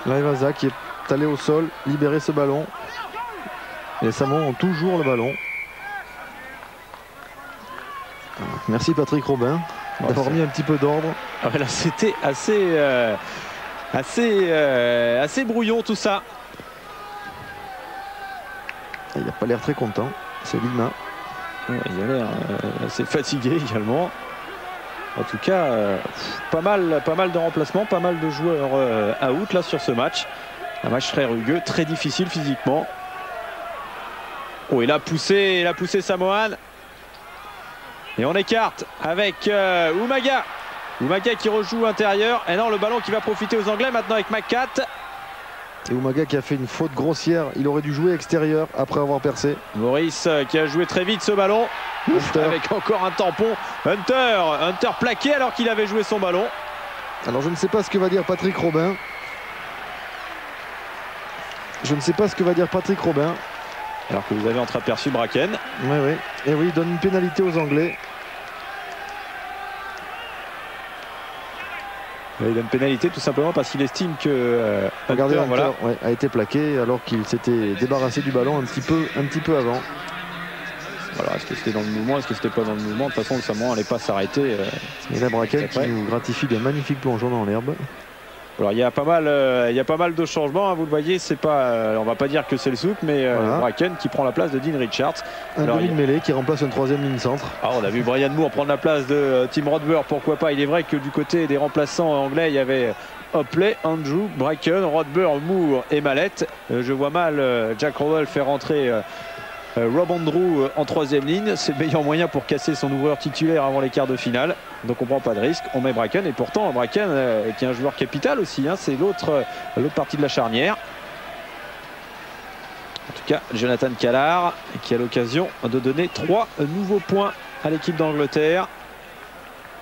Laivaza qui est allé au sol, libérer ce ballon. Et les Samoans ont toujours le ballon. Merci Patrick Robin d'avoir mis un petit peu d'ordre. Ah, là c'était assez brouillon tout ça. Il n'a pas l'air très content, c'est Lima. Ouais, il a l'air assez fatigué également. En tout cas, pas mal de remplacements, pas mal de joueurs out là sur ce match. Un match très rugueux, très difficile physiquement. Oh, il a poussé Samoan. Et on écarte avec Umaga. Umaga qui rejoue intérieur. Et non, le ballon qui va profiter aux Anglais maintenant avec McCat. Et Umaga qui a fait une faute grossière. Il aurait dû jouer extérieur après avoir percé. Maurice qui a joué très vite ce ballon. Hunter. Avec encore un tampon. Hunter plaqué alors qu'il avait joué son ballon. Alors je ne sais pas ce que va dire Patrick Robin. Alors que vous avez entreaperçu Bracken. Oui. Et oui, il donne une pénalité aux Anglais. Il donne pénalité tout simplement parce qu'il estime que Hunter, voilà, a été plaqué alors qu'il s'était débarrassé du ballon un petit peu avant. Voilà, est-ce que c'était dans le mouvement, est-ce que c'était pas dans le mouvement? De toute façon, le Samoan n'allait pas s'arrêter. Et là, Bracken qui nous gratifie d'un magnifique plongeon dans l'herbe. Alors il y a pas mal de changements, hein, vous le voyez, c'est pas, on va pas dire que c'est le souk, mais voilà. Bracken qui prend la place de Dean Richards. Un demi-mêlée qui remplace une troisième ligne centre. Alors, on a vu Brian Moore prendre la place de Tim Rodber, pourquoi pas. Il est vrai que du côté des remplaçants anglais, il y avait Hopley, Andrew, Bracken, Rodber, Moore et Mallette. Je vois mal Jack Rowell faire rentrer Rob Andrew en troisième ligne. C'est le meilleur moyen pour casser son ouvreur titulaire avant les quarts de finale. Donc on prend pas de risque, on met Bracken. Et pourtant Bracken qui est un joueur capital aussi, hein, c'est l'autre partie de la charnière. En tout cas Jonathan Callard qui a l'occasion de donner 3 nouveaux points à l'équipe d'Angleterre.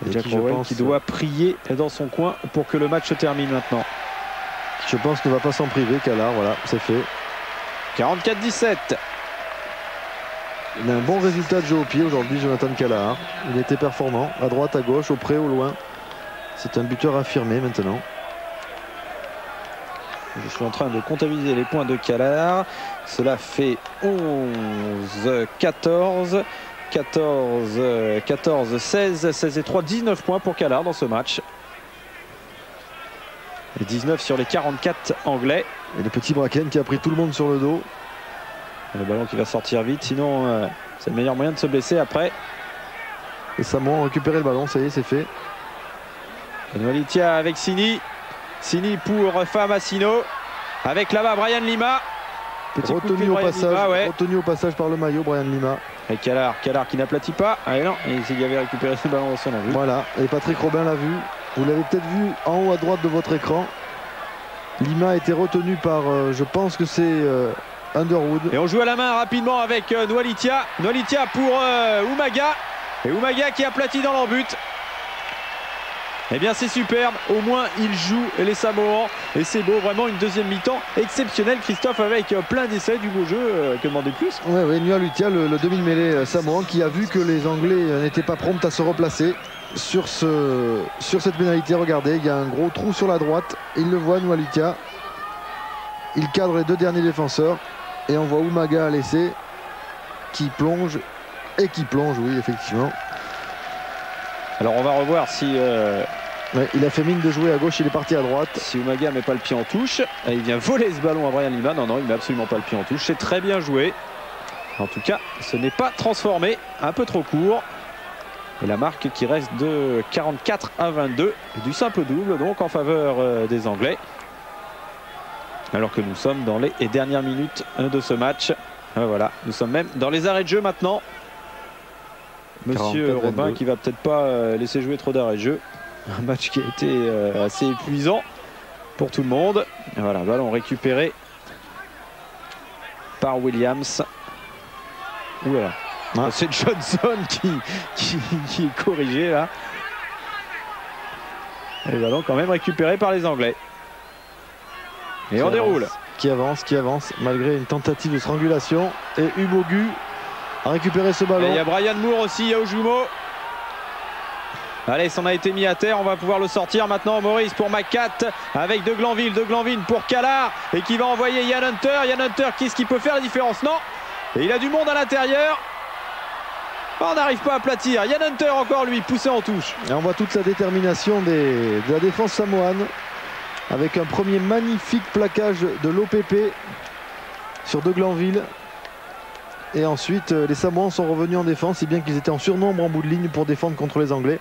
Jack Rowell qui doit prier dans son coin pour que le match se termine maintenant. Je pense ne va pas s'en priver Callard, voilà, c'est fait. 44-17. Il a un bon résultat de jeu au pied aujourd'hui, Jonathan Callard. Il était performant, à droite, à gauche, au près, au loin. C'est un buteur affirmé maintenant. Je suis en train de comptabiliser les points de Callard. Cela fait 11, 14, 16, 16 et 3, 19 points pour Callard dans ce match. Et 19 sur les 44 anglais. Et le petit Bracken qui a pris tout le monde sur le dos. Le ballon qui va sortir vite, sinon c'est le meilleur moyen de se blesser après. Et Samoan a récupéré le ballon, ça y est, c'est fait. Noalitia avec Sini. Sini pour Famasino. Avec là-bas Brian Lima. Retenu au passage par le maillot, Brian Lima. Et Callard qui n'aplatit pas. Ah non, il avait récupéré ce ballon dans son envie. Voilà, et Patrick Robin l'a vu. Vous l'avez peut-être vu en haut à droite de votre écran. Lima a été retenu par, je pense que c'est Underwood. Et on joue à la main rapidement avec Noalitia. Noalitia pour Umaga. Et Umaga qui aplatit dans l'embut. Eh bien c'est superbe, au moins ils jouent les Samoans et c'est beau, vraiment une deuxième mi-temps exceptionnelle Christophe avec plein d'essais, du beau jeu, que demander de plus? Oui, Nualutia, le demi-mêlée samoan qui a vu que les Anglais n'étaient pas prompts à se replacer sur cette pénalité. Regardez, il y a un gros trou sur la droite, il le voit Nualutia, il cadre les deux derniers défenseurs et on voit Umaga à l'essai qui plonge, oui effectivement. Alors on va revoir si... Ouais, il a fait mine de jouer à gauche, il est parti à droite. Si Umaga met pas le pied en touche, et il vient voler ce ballon à Brian Lima. Non, il met absolument pas le pied en touche. C'est très bien joué. En tout cas, ce n'est pas transformé. Un peu trop court. Et la marque qui reste de 44-22. Du simple double, donc en faveur des Anglais. Alors que nous sommes dans les dernières minutes de ce match. Voilà, nous sommes même dans les arrêts de jeu maintenant. Monsieur Robin qui va peut-être pas laisser jouer trop d'arrêts de jeu. Un match qui a été assez épuisant pour tout le monde. Et voilà, ballon récupéré par Williams. Oulala. Ah. C'est Johnson qui est corrigé là. Et le ballon quand même récupéré par les Anglais. Et on déroule. Qui avance malgré une tentative de strangulation. Et Ubogu a récupéré ce ballon. Et il y a Brian Moore aussi, Yaojumo. Allez, ça en a été mis à terre, on va pouvoir le sortir maintenant. Maurice pour McCat avec De Glanville pour Callard et qui va envoyer Ian Hunter. Ian Hunter, qu'est-ce qui peut faire la différence? Non. Et il a du monde à l'intérieur. On n'arrive pas à aplatir. Ian Hunter encore lui, poussé en touche. Et on voit toute la détermination de la défense samoane avec un premier magnifique plaquage de l'OPP sur De Glanville. Et ensuite, les Samoans sont revenus en défense, si bien qu'ils étaient en surnombre en bout de ligne pour défendre contre les Anglais,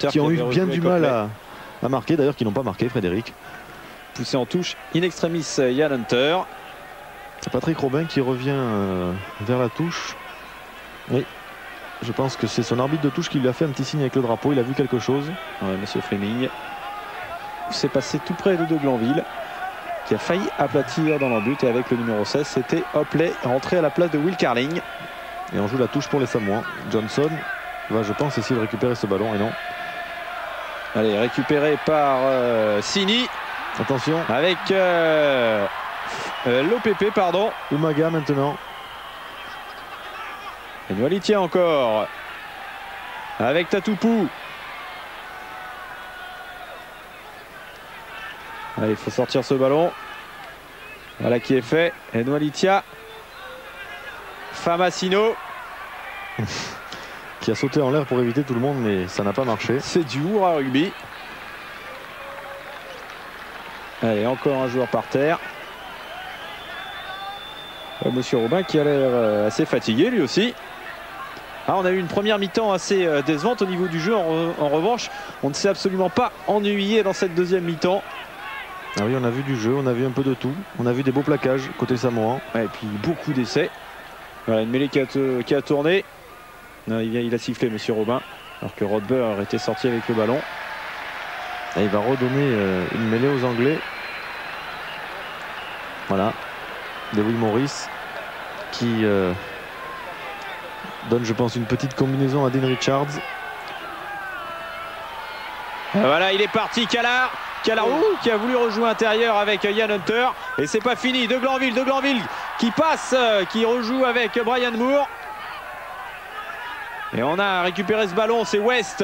qui ont eu bien du mal à marquer, d'ailleurs qui n'ont pas marqué, Frédéric. Poussé en touche, in extremis, Ian Hunter. Patrick Robin qui revient vers la touche. Oui, je pense que c'est son arbitre de touche qui lui a fait un petit signe avec le drapeau, il a vu quelque chose. Ouais, monsieur Fleming. C'est passé tout près de Glanville, qui a failli aplatir dans leur but, et avec le numéro 16 c'était Hopley rentré à la place de Will Carling. Et on joue la touche pour les Samoans. Johnson va, je pense, essayer de récupérer ce ballon, et non. Allez, récupéré par Sini. Attention. Avec l'OPP, pardon. Umaga maintenant. Et Nualutia encore. Avec Tatupu. Allez, il faut sortir ce ballon. Voilà qui est fait. Et Nualutia. Famasino. Qui a sauté en l'air pour éviter tout le monde, mais ça n'a pas marché. C'est du Houra rugby. Allez, encore un joueur par terre. Monsieur Robin qui a l'air assez fatigué lui aussi. Ah, on a eu une première mi-temps assez décevante au niveau du jeu. En revanche, on ne s'est absolument pas ennuyé dans cette deuxième mi-temps. Ah oui, on a vu du jeu, on a vu un peu de tout. On a vu des beaux plaquages côté samoan. Ouais, et puis beaucoup d'essais. Voilà, une mêlée qui a tourné. Non, il a sifflé monsieur Robin, alors que Rodber était sorti avec le ballon. Et il va redonner une mêlée aux Anglais. Voilà. De Will Morris qui donne, je pense, une petite combinaison à Dean Richards. Voilà, il est parti, Callard qui a voulu rejouer intérieur avec Ian Hunter. Et c'est pas fini. De Glanville qui passe, qui rejoue avec Brian Moore. Et on a récupéré ce ballon, c'est West.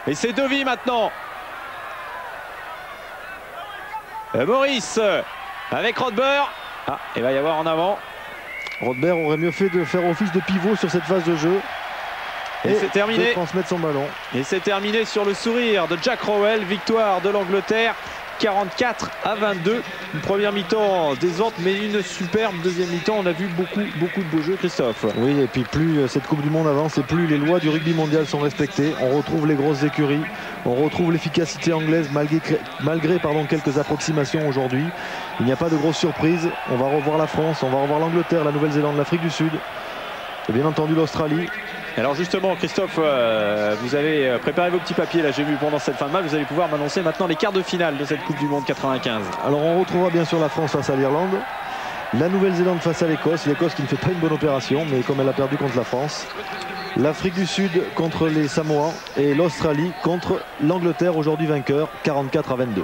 Et c'est Dovey maintenant. Maurice avec Rodber. Ah, il va y avoir en avant. Rodber aurait mieux fait de faire office de pivot sur cette phase de jeu. Et c'est terminé. De transmettre son ballon. Et c'est terminé sur le sourire de Jack Rowell. Victoire de l'Angleterre, 44-22. Une première mi-temps décevante, mais une superbe deuxième mi-temps. On a vu beaucoup de beaux jeux, Christophe. Oui, et puis plus cette Coupe du Monde avance et plus les lois du rugby mondial sont respectées. On retrouve les grosses écuries, on retrouve l'efficacité anglaise malgré quelques approximations aujourd'hui. Il n'y a pas de grosses surprises. On va revoir la France, on va revoir l'Angleterre, la Nouvelle-Zélande, l'Afrique du Sud et bien entendu l'Australie. Alors justement, Christophe, vous avez préparé vos petits papiers, là j'ai vu pendant cette fin de match, vous allez pouvoir m'annoncer maintenant les quarts de finale de cette Coupe du Monde 95. Alors on retrouvera bien sûr la France face à l'Irlande, la Nouvelle-Zélande face à l'Écosse qui ne fait pas une bonne opération, mais comme elle a perdu contre la France, L'Afrique du Sud contre les Samoans et l'Australie contre l'Angleterre, aujourd'hui vainqueur, 44 à 22.